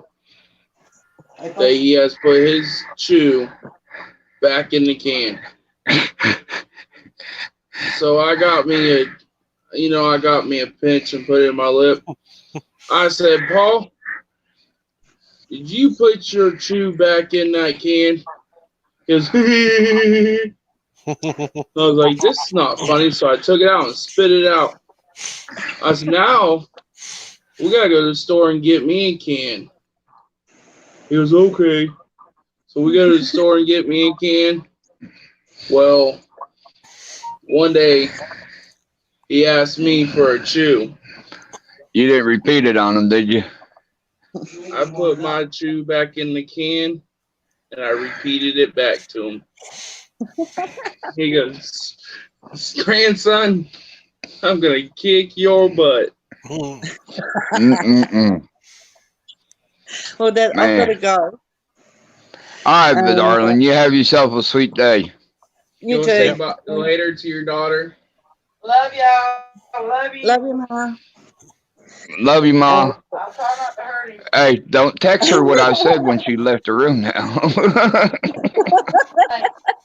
Speaker 2: that he has put his chew back in the can. So I got me a pinch and put it in my lip. I said, "Paul, did you put your chew back in that can? He goes, I was like, this is not funny. So I took it out and spit it out. I said, now we gotta go to the store and get me a can. He goes, okay. So we go to the store and get me a can. Well, one day he asked me for a chew.
Speaker 1: You didn't repeat it on him, did you?
Speaker 2: I put my chew back in the can and I repeated it back to him. He goes, grandson, I'm gonna kick your butt.
Speaker 1: Mm-mm-mm.
Speaker 5: Well, Dad, I've got
Speaker 1: Man.
Speaker 5: to go.
Speaker 1: All right, darling. You have yourself a sweet day.
Speaker 2: You
Speaker 5: You
Speaker 2: want to say
Speaker 5: too.
Speaker 2: later to your daughter?
Speaker 7: Love y'all. Love you.
Speaker 5: Love you, Ma.
Speaker 1: Love you, Ma.
Speaker 7: I'll try not to hurt him.
Speaker 1: Hey, don't text her what I said when she left the room now.
Speaker 7: Hey,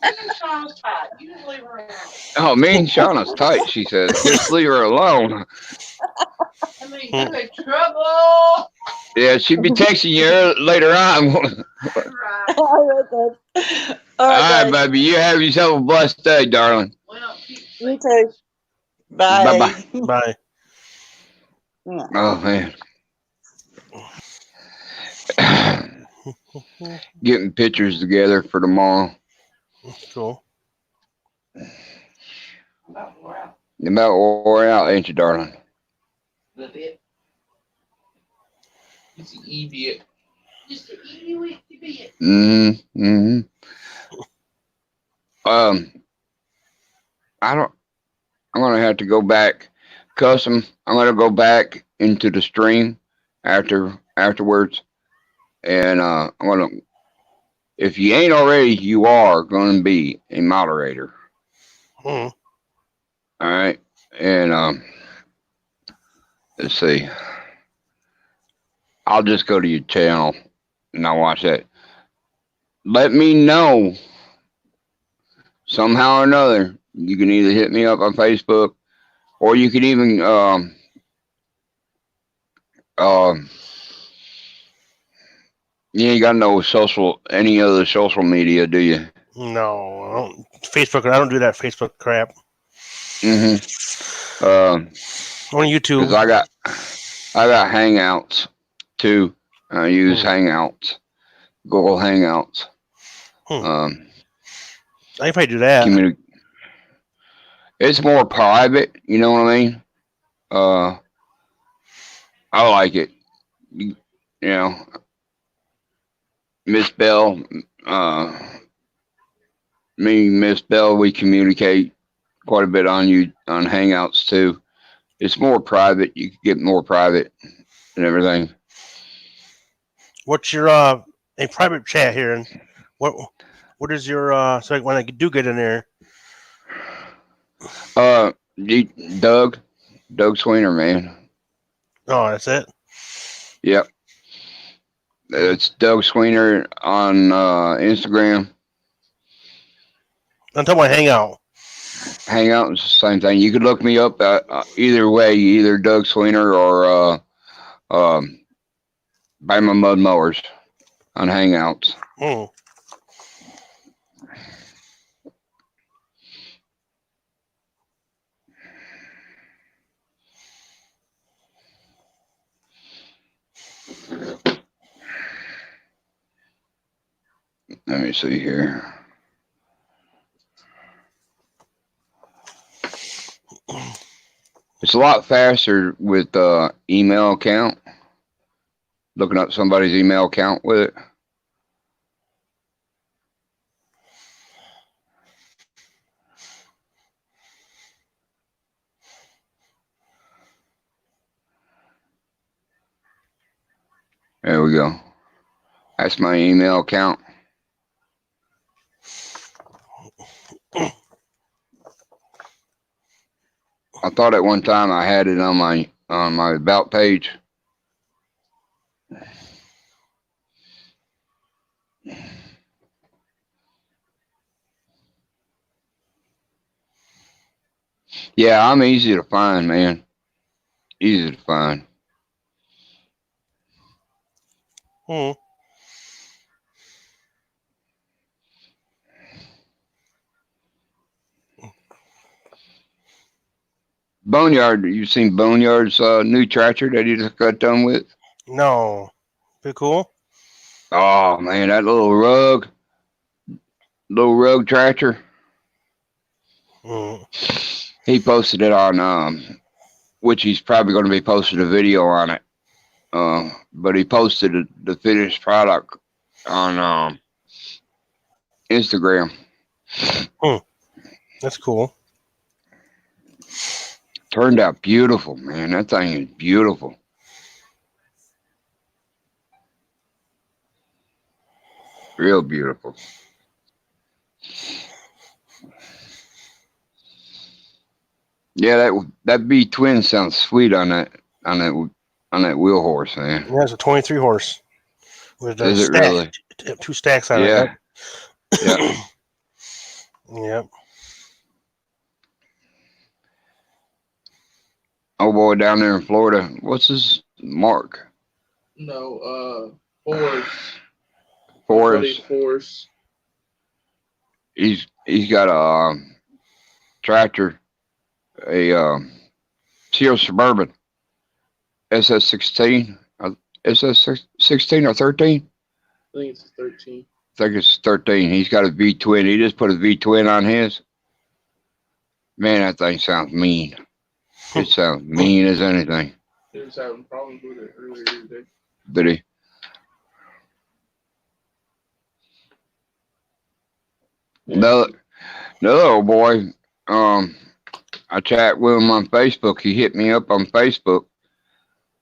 Speaker 7: you and Shauna's tight. You just leave her alone.
Speaker 1: Oh, me and Shauna's tight, she says. Just leave her alone.
Speaker 7: I mean, you in trouble.
Speaker 1: Yeah, she'd be texting you later on.
Speaker 7: Right.
Speaker 5: All right, Dad. All
Speaker 1: All
Speaker 5: right,
Speaker 1: right,
Speaker 5: guys.
Speaker 1: baby. You have yourself a blessed day, darling.
Speaker 7: We don't keep
Speaker 5: You too. Bye.
Speaker 1: Bye-bye.
Speaker 6: Bye.
Speaker 5: Yeah.
Speaker 1: Oh, man. Getting pictures together for tomorrow.
Speaker 6: Cool.
Speaker 7: about wore out
Speaker 1: You about wore out, ain't you, darling?
Speaker 7: a little bit.
Speaker 2: He's an idiot.
Speaker 7: Just a itty bitty bit.
Speaker 1: Mm-hmm. Mm-hmm. I'm gonna have to go back. Custom. I'm gonna go back into the stream afterwards, and I'm gonna. If you ain't already, you are gonna be a moderator.
Speaker 6: Hmm.
Speaker 1: All right, and let's see. I'll just go to your channel and I'll watch that. Let me know somehow or another. You can either hit me up on Facebook, or you can even you ain't got no any other social media, do you?
Speaker 6: No, I don't, Facebook. I don't do that Facebook crap.
Speaker 1: Mm-hmm.
Speaker 6: On YouTube.
Speaker 1: Because I got Hangouts too. I use Hangouts, Google Hangouts.
Speaker 6: I can probably do that.
Speaker 1: It's more private. You know what I mean? I like it. You know, Miss Bell, me and Miss Bell, we communicate quite a bit on Hangouts too. It's more private. You can get more private and everything.
Speaker 6: What's your a private chat here? And what is your so when I do get in there?
Speaker 1: Doug Sweener, man.
Speaker 6: Oh, that's it.
Speaker 1: Yep. It's Doug Sweener on Instagram.
Speaker 6: I'm talking about Hangout.
Speaker 1: Hangout is the same thing. You could look me up either way, either Doug Sweener or by my mud mowers on Hangouts. Let me see here. It's a lot faster with email account. Looking up somebody's email account with it. There we go. That's my email account. I thought at one time I had it on my about page. Yeah, I'm easy to find, man. Easy to find. Boneyard, you seen Boneyard's new tractor that he just got done with?
Speaker 6: No. Pretty cool.
Speaker 1: Oh man, that little rug tractor.
Speaker 6: Mm.
Speaker 1: He posted it on, which he's probably going to be posting a video on it. But he posted the finished product on Instagram.
Speaker 6: That's cool.
Speaker 1: Turned out beautiful, man. That thing is beautiful. Real beautiful. Yeah, that B twin sounds sweet on that wheel horse, man.
Speaker 6: Yeah, it's a 23 horse with a
Speaker 1: Is it
Speaker 6: stack,
Speaker 1: really?
Speaker 6: two stacks on
Speaker 1: Yeah.
Speaker 6: it.
Speaker 1: Yeah.
Speaker 6: Yep.
Speaker 1: Oh boy, down there in Florida. What's his Mark?
Speaker 2: No, Forrest.
Speaker 1: Forrest.
Speaker 2: Forrest.
Speaker 1: He's got a tractor, a Seal Suburban SS16. SS16 or 13?
Speaker 2: I think it's 13.
Speaker 1: I think it's 13. He's got a V twin. He just put a V twin on his. Man, that thing sounds mean. It sounds mean as anything.
Speaker 2: He was having problems with it earlier today.
Speaker 1: Did he?
Speaker 2: Yeah.
Speaker 1: The other old boy, I chat with him on Facebook. He hit me up on Facebook.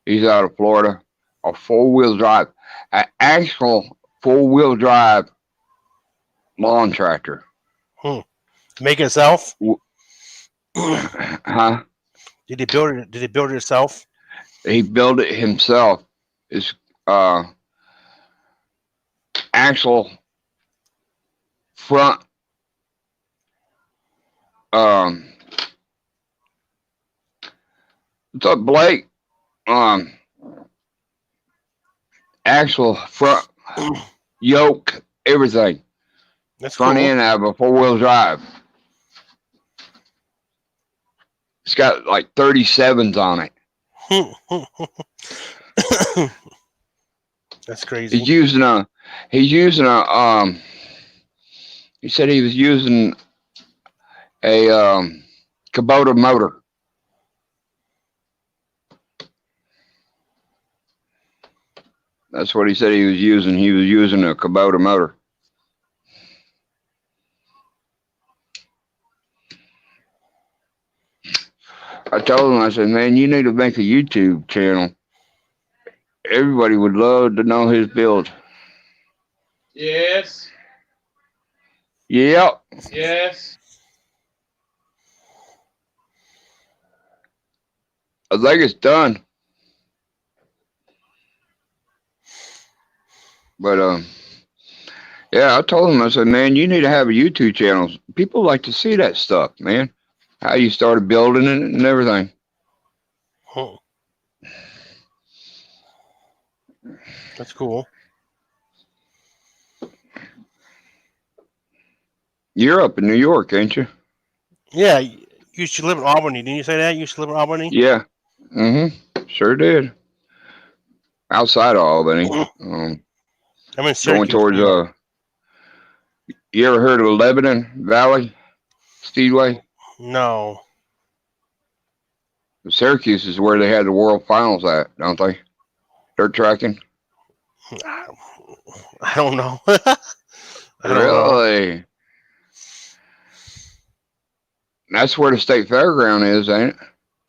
Speaker 1: He's out of Florida. A 4-wheel drive, an actual 4-wheel drive lawn tractor.
Speaker 6: Make it itself?
Speaker 1: Huh?
Speaker 6: Did he build it? Did he build it himself?
Speaker 1: He built it himself. It's actual front what's up, Blake? Actual front yoke, everything.
Speaker 6: That's
Speaker 1: Front
Speaker 6: cool.
Speaker 1: end out of a 4-wheel drive. It's got like 37s on it.
Speaker 6: That's crazy.
Speaker 1: He said he was using a Kubota motor. That's what he said he was using. He was using a Kubota motor. I told him, I said, man, you need to make a YouTube channel. Everybody would love to know his build.
Speaker 2: Yes.
Speaker 1: Yep.
Speaker 2: Yes.
Speaker 1: I think it's done. But yeah, I told him, I said, man, you need to have a YouTube channel. People like to see that stuff, man. How you started building it and everything.
Speaker 6: That's cool.
Speaker 1: You're up in New York, ain't you?
Speaker 6: Yeah, you used to live in Albany. Didn't you say that? You used to live in Albany?
Speaker 1: Yeah. Sure did. Outside of Albany.
Speaker 6: I'm in
Speaker 1: Going
Speaker 6: Syracuse.
Speaker 1: towards you ever heard of Lebanon Valley Speedway?
Speaker 6: No.
Speaker 1: Syracuse is where they had the World Finals at, don't they? Dirt tracking.
Speaker 6: I don't know. I don't know.
Speaker 1: Really? That's where the state fairground is, ain't it?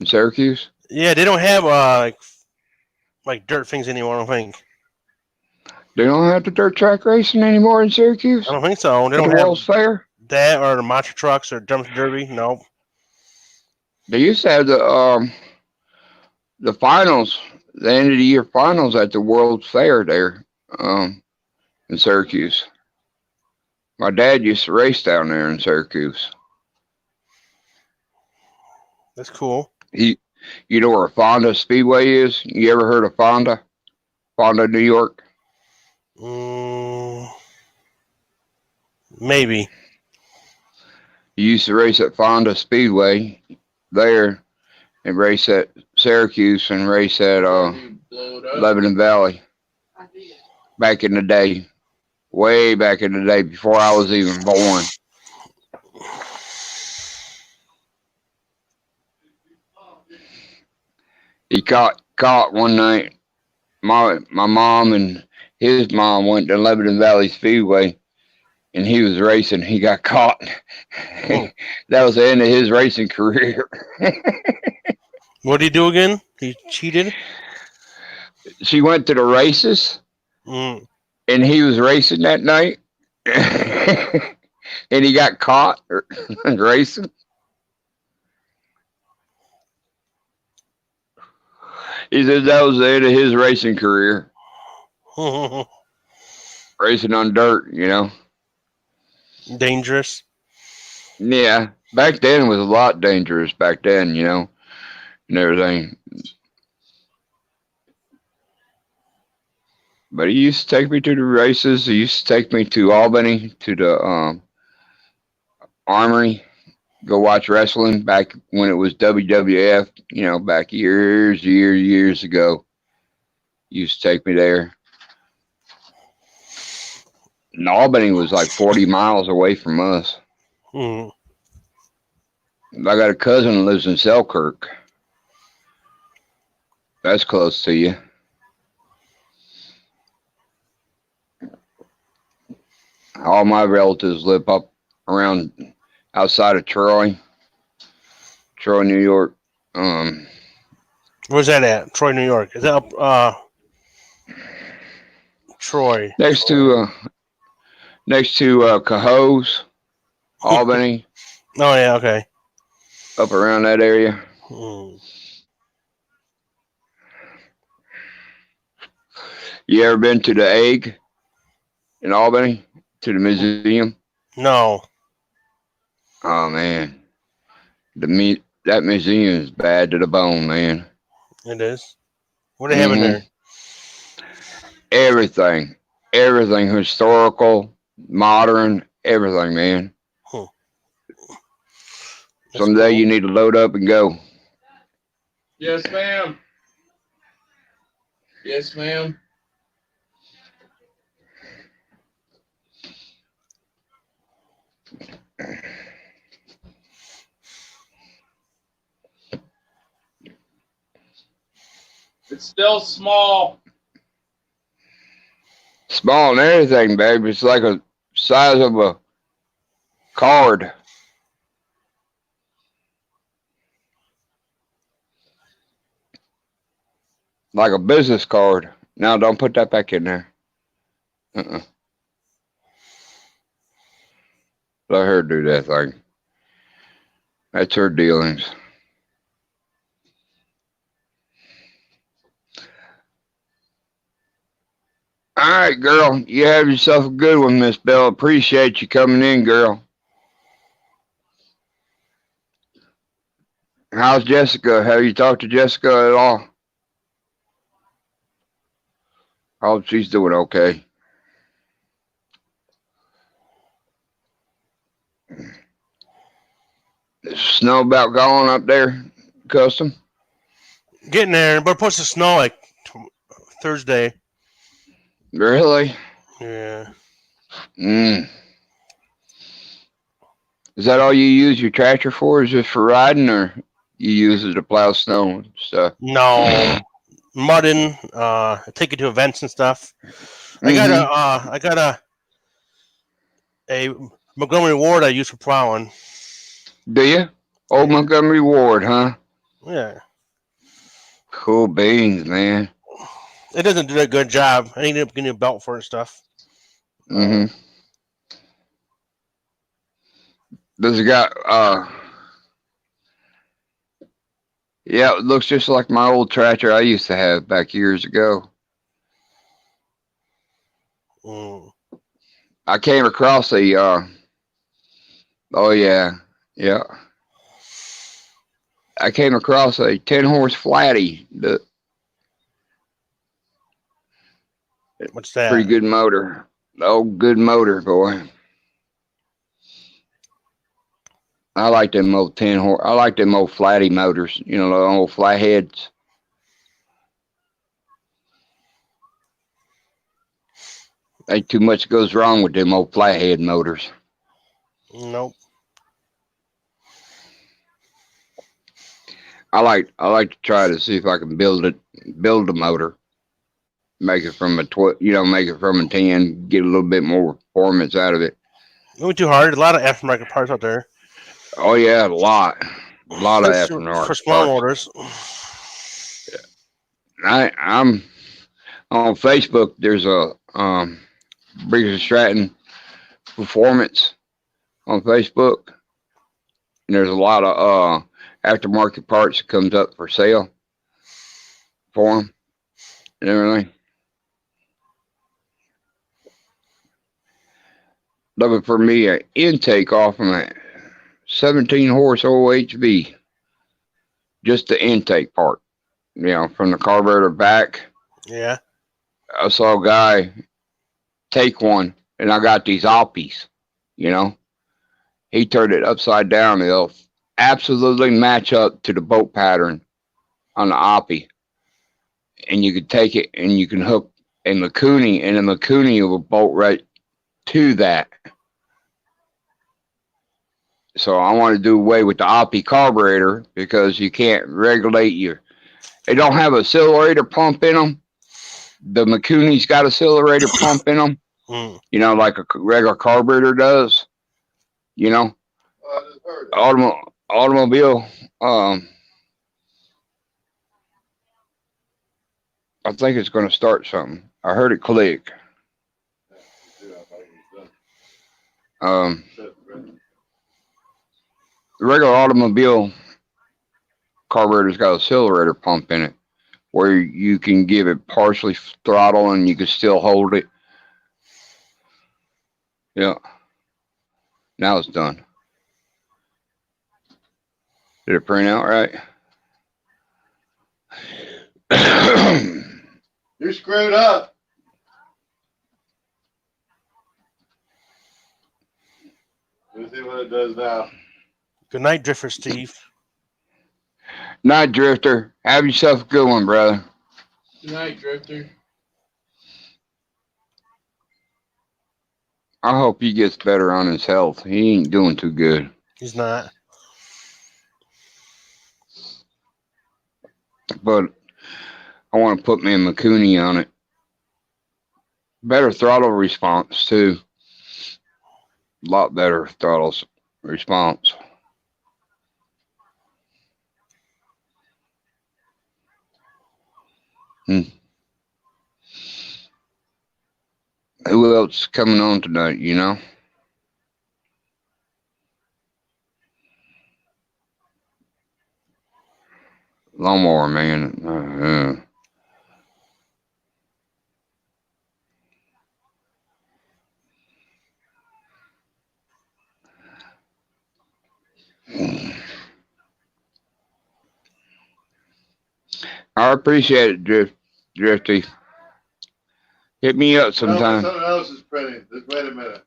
Speaker 1: In Syracuse?
Speaker 6: Yeah, they don't have like dirt things anymore, I don't think.
Speaker 1: They don't have the dirt track racing anymore in Syracuse?
Speaker 6: I don't think so. They
Speaker 1: At
Speaker 6: don't
Speaker 1: the
Speaker 6: have
Speaker 1: World's Fair?
Speaker 6: that or the monster trucks or dumpster derby. No.
Speaker 1: They used to have the finals, the end of the year finals at the World's Fair there in Syracuse. My dad used to race down there in Syracuse.
Speaker 6: That's cool.
Speaker 1: You know where Fonda Speedway is? You ever heard of Fonda? Fonda, New York?
Speaker 6: Maybe.
Speaker 1: You used to race at Fonda Speedway there, and race at Syracuse and race at
Speaker 2: You blow it up.
Speaker 1: Lebanon Valley
Speaker 7: I did.
Speaker 1: back in the day, way back in the day before I was even born. He caught one night. My mom and his mom went to Lebanon Valley Speedway, and he was racing. He got caught. That was the end of his racing career.
Speaker 6: What did he do again? He cheated?
Speaker 1: She went to the races,
Speaker 6: Mm.
Speaker 1: and he was racing that night, and he got caught racing. He said that was the end of his racing career, racing on dirt, you know.
Speaker 6: Dangerous.
Speaker 1: Yeah, back then it was a lot dangerous back then, you know, and everything. But he used to take me to the races. He used to take me to Albany, to the Armory, go watch wrestling back when it was WWF, you know, back years ago. He used to take me there. And Albany was like 40 miles away from us.
Speaker 6: Mm.
Speaker 1: I got a cousin that lives in Selkirk. That's close to you. All my relatives live up around outside of Troy, New York.
Speaker 6: Where's that at? Troy, New York. Is that up? Troy.
Speaker 1: Next to Cohoes, Albany,
Speaker 6: Oh yeah. Okay.
Speaker 1: up around that area.
Speaker 6: Mm.
Speaker 1: You ever been to the Egg in Albany? To the museum?
Speaker 6: No.
Speaker 1: Oh man, that museum is bad to the bone, man.
Speaker 6: It is. What do they have in there?
Speaker 1: Everything historical, modern, everything, man.
Speaker 6: Huh. That's
Speaker 1: Someday
Speaker 6: cool.
Speaker 1: you need to load up and go.
Speaker 2: Yes, ma'am. Yes, ma'am. It's still small.
Speaker 1: Small and everything, baby. It's like a size of a card. Like a business card. Now don't put that back in there. Let her do that thing. That's her dealings. All right, girl. You have yourself a good one, Miss Bell. Appreciate you coming in, girl. How's Jessica? Have you talked to Jessica at all? I hope she's doing okay. Is snow about gone up there, Custom?
Speaker 6: Getting there, but it's supposed to snow like Thursday.
Speaker 1: Really?
Speaker 6: Yeah.
Speaker 1: Is that all you use your tractor for? Is it for riding, or you use it to plow snow and stuff?
Speaker 6: No. Mudding. Take it to events and stuff. I got a Montgomery Ward I use for plowing.
Speaker 1: Do you? Old Montgomery Ward, huh?
Speaker 6: Yeah.
Speaker 1: Cool beans, man.
Speaker 6: It doesn't do a good job. I need to get a belt for it and stuff.
Speaker 1: Does it got yeah, it looks just like my old tractor I used to have back years ago. I came across a oh yeah. I came across a 10-horse flatty.
Speaker 6: What's that?
Speaker 1: Pretty good motor. Oh, good motor, boy. I like them old 10 horse. I like them old flatty motors. You know, the old flatheads. Ain't too much goes wrong with them old flathead motors.
Speaker 6: Nope.
Speaker 1: I like to try to see if I can build a motor, make it from a make it from a 10, get a little bit more performance out of it.
Speaker 6: Not too hard. A lot of aftermarket parts out there.
Speaker 1: Oh yeah, a lot of
Speaker 6: For
Speaker 1: aftermarket
Speaker 6: small
Speaker 1: parts.
Speaker 6: motors.
Speaker 1: I'm on Facebook. There's a Briggs and Stratton Performance on Facebook, and there's a lot of aftermarket parts that comes up for sale for them and everything. Looking for me an intake off of a 17 horse OHV, just the intake part, from the carburetor back.
Speaker 6: Yeah.
Speaker 1: I saw a guy take one, and I got these Alpies, you know. He turned it upside down. It'll absolutely match up to the bolt pattern on the Alpi. And you can take it and you can hook a Makuni, and the Makuni will bolt right to that. So I want to do away with the Alpi carburetor because you can't regulate They don't have a accelerator pump in them. The Makuni's got a accelerator pump in them, like a regular carburetor does. Automobile. I think it's going to start something. I heard it click. The regular automobile carburetor's got an accelerator pump in it where you can give it partially throttle and you can still hold it. Yeah. Now it's done. Did it print out right?
Speaker 3: You're screwed up. Let's see what it does now.
Speaker 6: Good night, Drifter Steve.
Speaker 1: Night, Drifter. Have yourself a good one, brother.
Speaker 2: Good night, Drifter.
Speaker 1: I hope he gets better on his health. He ain't doing too good.
Speaker 6: He's not.
Speaker 1: But I want to put me a Makuni on it. Better throttle response, too. A lot better throttle response. Who else coming on tonight, Lawnmower man. I appreciate it, Drifty. Hit me up sometime.
Speaker 3: No, something else is printing. Just wait a minute.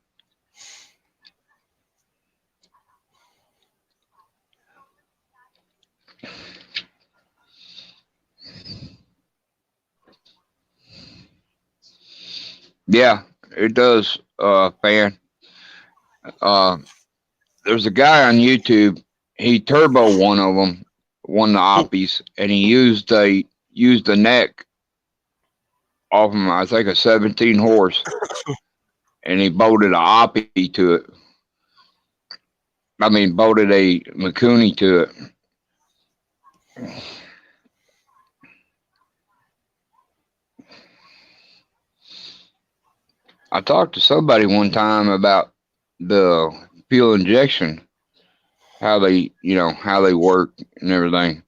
Speaker 1: Yeah, it does, fan. There's a guy on YouTube. He turbo one of them, one of the Oppies, and he used the neck off him. I think a 17 horse, and he bolted a Oppie to it. I mean, bolted a Makuni to it. I talked to somebody one time about the fuel injection, how they work and everything.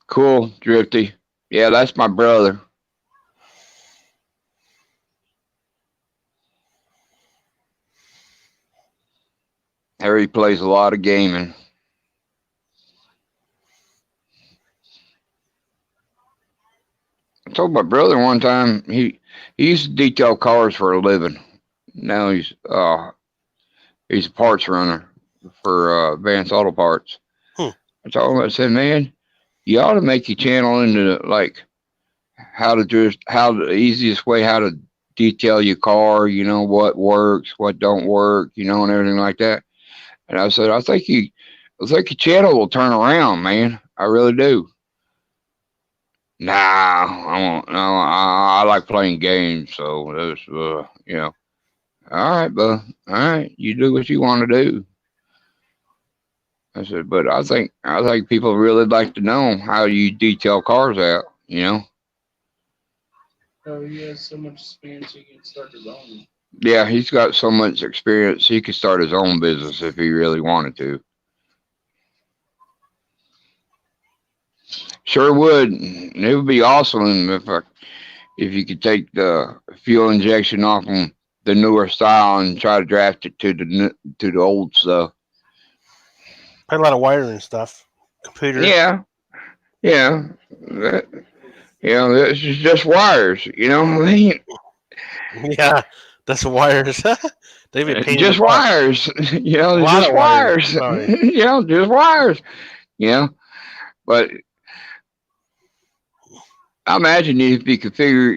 Speaker 1: Cool, Drifty. Yeah, that's my brother. Harry plays a lot of gaming. I told my brother one time he used to detail cars for a living. Now he's a parts runner for Advanced Auto Parts.
Speaker 6: Hmm.
Speaker 1: I told him, I said, man, you ought to make your channel into like how the easiest way how to detail your car, what works, what don't work, and everything like that. And I said, I think your channel will turn around, man. I really do. Nah, I won't. No, I like playing games, so that's All right, bud. All right, you do what you want to do. I said, but I think people really like to know how you detail cars out.
Speaker 2: Oh, he has so much experience he can start his own.
Speaker 1: Yeah, he's got so much experience he could start his own business if he really wanted to. Sure would. It would be awesome if you could take the fuel injection off the newer style and try to draft it to the old stuff.
Speaker 6: Probably a lot of wiring and stuff. Computer.
Speaker 1: Yeah, yeah. That, it's just wires.
Speaker 6: Yeah, that's wires. They be a pain in the
Speaker 1: Just
Speaker 6: butt.
Speaker 1: wires.
Speaker 6: A lot
Speaker 1: Just
Speaker 6: of wires.
Speaker 1: wires.
Speaker 6: Sorry.
Speaker 1: Just wires. But I imagine if you could figure,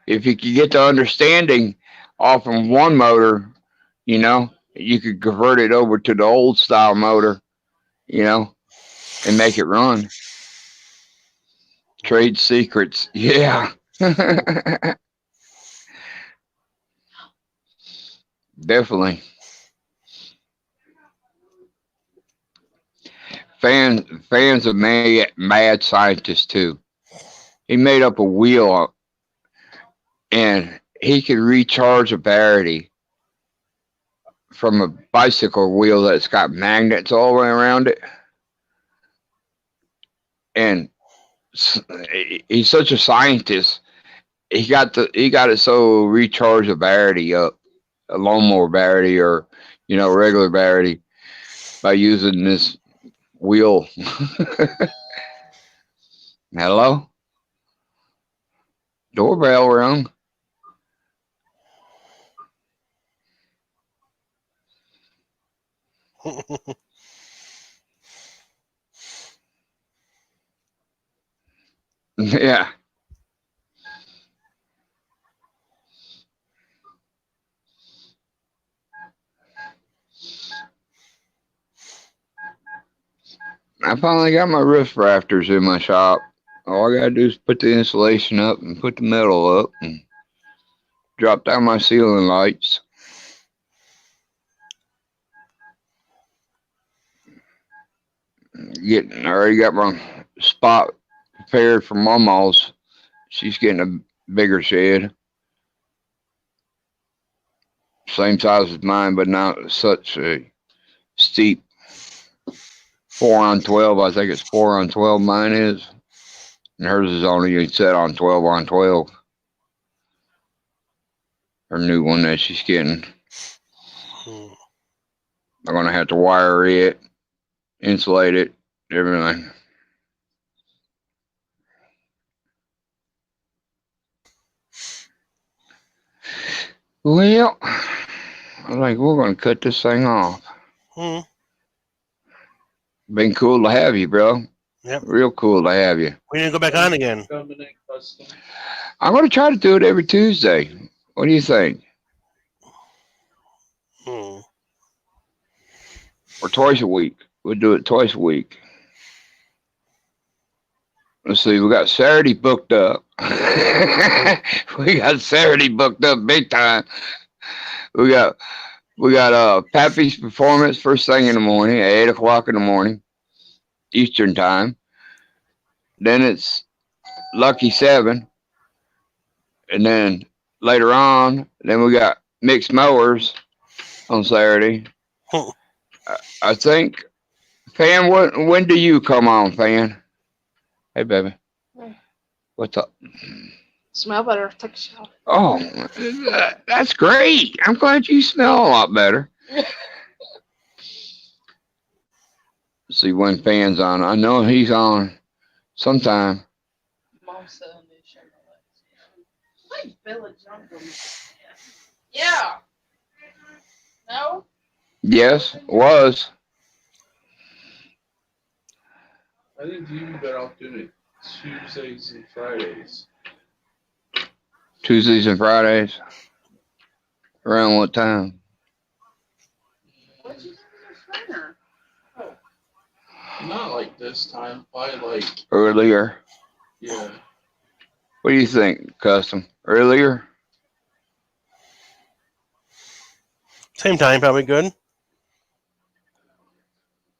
Speaker 1: if you could get the understanding off of one motor, you could convert it over to the old style motor, and make it run. Trade secrets. Yeah. Definitely. Fans of mad scientist too. He made up a wheel and he could recharge a battery from a bicycle wheel that's got magnets all the way around it. And he's such a scientist. He got it so recharge a battery up, a lawnmower battery or regular battery by using this wheel. Hello? Doorbell rung. Yeah. I finally got my roof rafters in my shop. All I gotta do is put the insulation up and put the metal up and drop down my ceiling lights. I already got my spot prepared for Mama's. She's getting a bigger shed. Same size as mine, but not such a steep 4-on-12. I think it's 4-on-12 mine is. And hers is only set on 12-on-12. Her new one that she's getting. I'm going to have to wire it, insulate it, everything. Well, I think we're going to cut this thing off. Been cool to have you, bro.
Speaker 6: Yep.
Speaker 1: Real cool to have you.
Speaker 6: We need to go back on again.
Speaker 1: I'm going to try to do it every Tuesday. What do you think? Or twice a week. We'll do it twice a week. Let's see. We got Saturday booked up. We got Saturday booked up big time. We got Pappy's performance first thing in the morning at 8 o'clock in the morning, Eastern time. Then it's Lucky 7. And then later on, then we got mixed mowers on Saturday. I think, Fan, when do you come on, Fan? Hey, baby. What's up?
Speaker 8: Smell better. Take a shower.
Speaker 1: Oh, that's great. I'm glad you smell a lot better. See when Fan's on. I know he's on sometime.
Speaker 8: Mom said on the show. Like, Village, I'm going.
Speaker 7: Yeah. No?
Speaker 1: Yes, was.
Speaker 2: I think you'd be better off doing it Tuesdays and Fridays.
Speaker 1: Tuesdays and Fridays. Around what time?
Speaker 7: What'd you do this winter?
Speaker 2: Not like this time. Probably like,
Speaker 1: Earlier.
Speaker 2: yeah.
Speaker 1: What do you think, Custom? Earlier?
Speaker 6: Same time, probably good.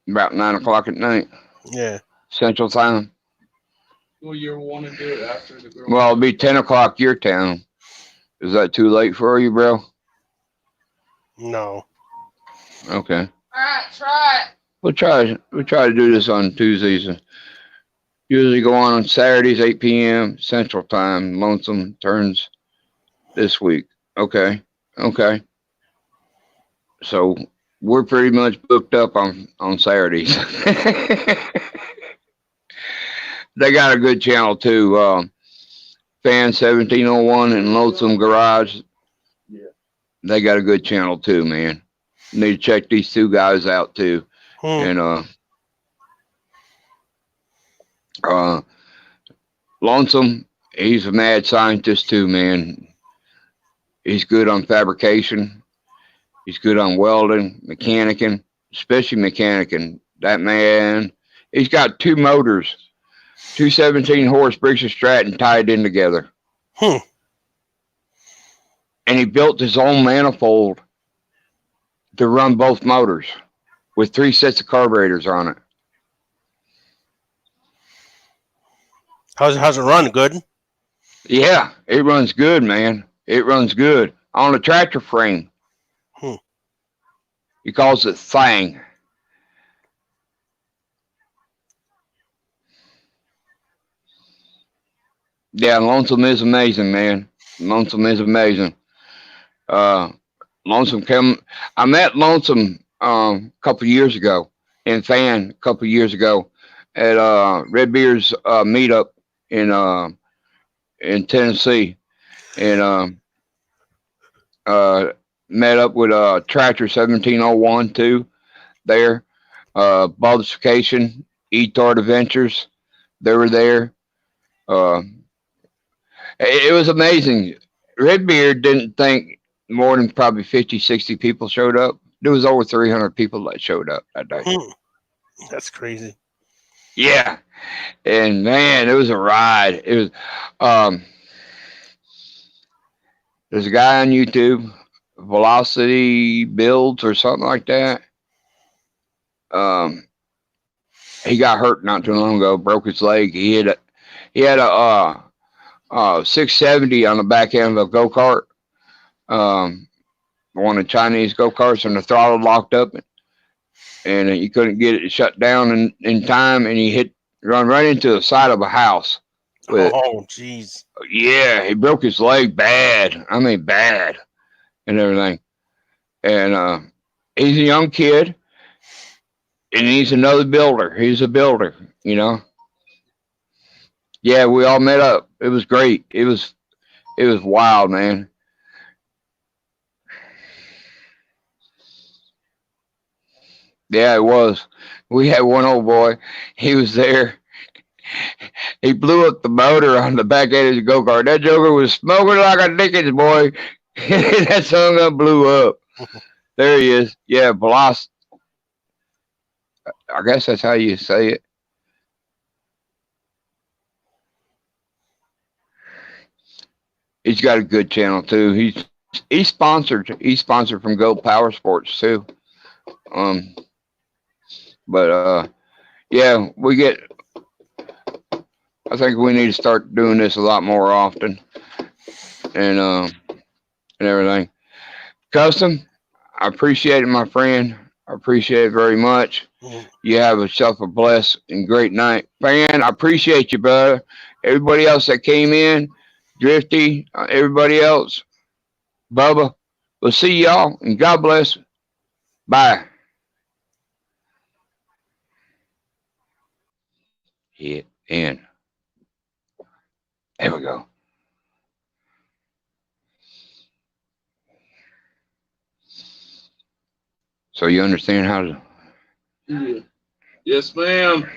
Speaker 1: About 9 o'clock at night.
Speaker 6: Yeah.
Speaker 1: Central Time.
Speaker 2: Well, you want to do it after the girl.
Speaker 1: Well, it'll be 10 o'clock your town. Is that too late for you, bro?
Speaker 6: No.
Speaker 1: Okay.
Speaker 7: All right, try it.
Speaker 1: We'll try to do this on Tuesdays. Usually go on Saturdays, 8 p.m. Central Time. Lonesome turns this week. Okay. Okay. So we're pretty much booked up on Saturdays. They got a good channel too. Fan 1701 and Lonesome Garage.
Speaker 2: Yeah.
Speaker 1: They got a good channel too, man. You need to check these two guys out too. And Lonesome, he's a mad scientist too, man. He's good on fabrication. He's good on welding, mechanicking, especially mechanicking. That man, he's got two motors, two 17-horse Briggs & Stratton tied in together.
Speaker 6: Hmm.
Speaker 1: And he built his own manifold to run both motors with 3 sets of carburetors on it.
Speaker 6: How's it run? Good?
Speaker 1: Yeah, it runs good, man. It runs good on a tractor frame.
Speaker 6: Hmm.
Speaker 1: He calls it Thang. Yeah, Lonesome is amazing, man. Lonesome is amazing. Lonesome come. I met Lonesome a couple years ago in Fan a couple years ago at Red Beer's meetup in Tennessee, and met up with Tractor 1701 too there. Baldification, Etard Adventures, they were there. Uh, it was amazing. Redbeard didn't think more than probably 50, 60 people showed up. There was over 300 people that showed up that day.
Speaker 6: Hmm. That's crazy.
Speaker 1: Yeah. And man, it was a ride. It was, there's a guy on YouTube, Velocity Builds or something like that. He got hurt not too long ago, broke his leg. He had a 670 on the back end of a go-kart. One of the Chinese go-karts, and the throttle locked up, and he couldn't get it shut down in time, and he run right into the side of a house.
Speaker 6: Oh, jeez.
Speaker 1: Yeah, he broke his leg bad. I mean, bad, and everything. And he's a young kid, and he's another builder. He's a builder, you know. Yeah, we all met up. It was great. It was wild, man. Yeah, it was. We had one old boy. He was there. He blew up the motor on the back end of the go-kart. That joker was smoking like a Dickens, boy. That son gun blew up. There he is. Yeah, Veloc. I guess that's how you say it. He's got a good channel too. He's sponsored. He's sponsored from Go Power Sports too. But yeah, I think we need to start doing this a lot more often, and everything. Custom, I appreciate it, my friend. I appreciate it very much. You have yourself a blessed and great night. Fan, I appreciate you, brother. Everybody else that came in, Drifty, everybody else, Bubba, we'll see y'all, and God bless. Bye. Hit in. There we go. So you understand how to.
Speaker 2: Yeah. Yes, ma'am.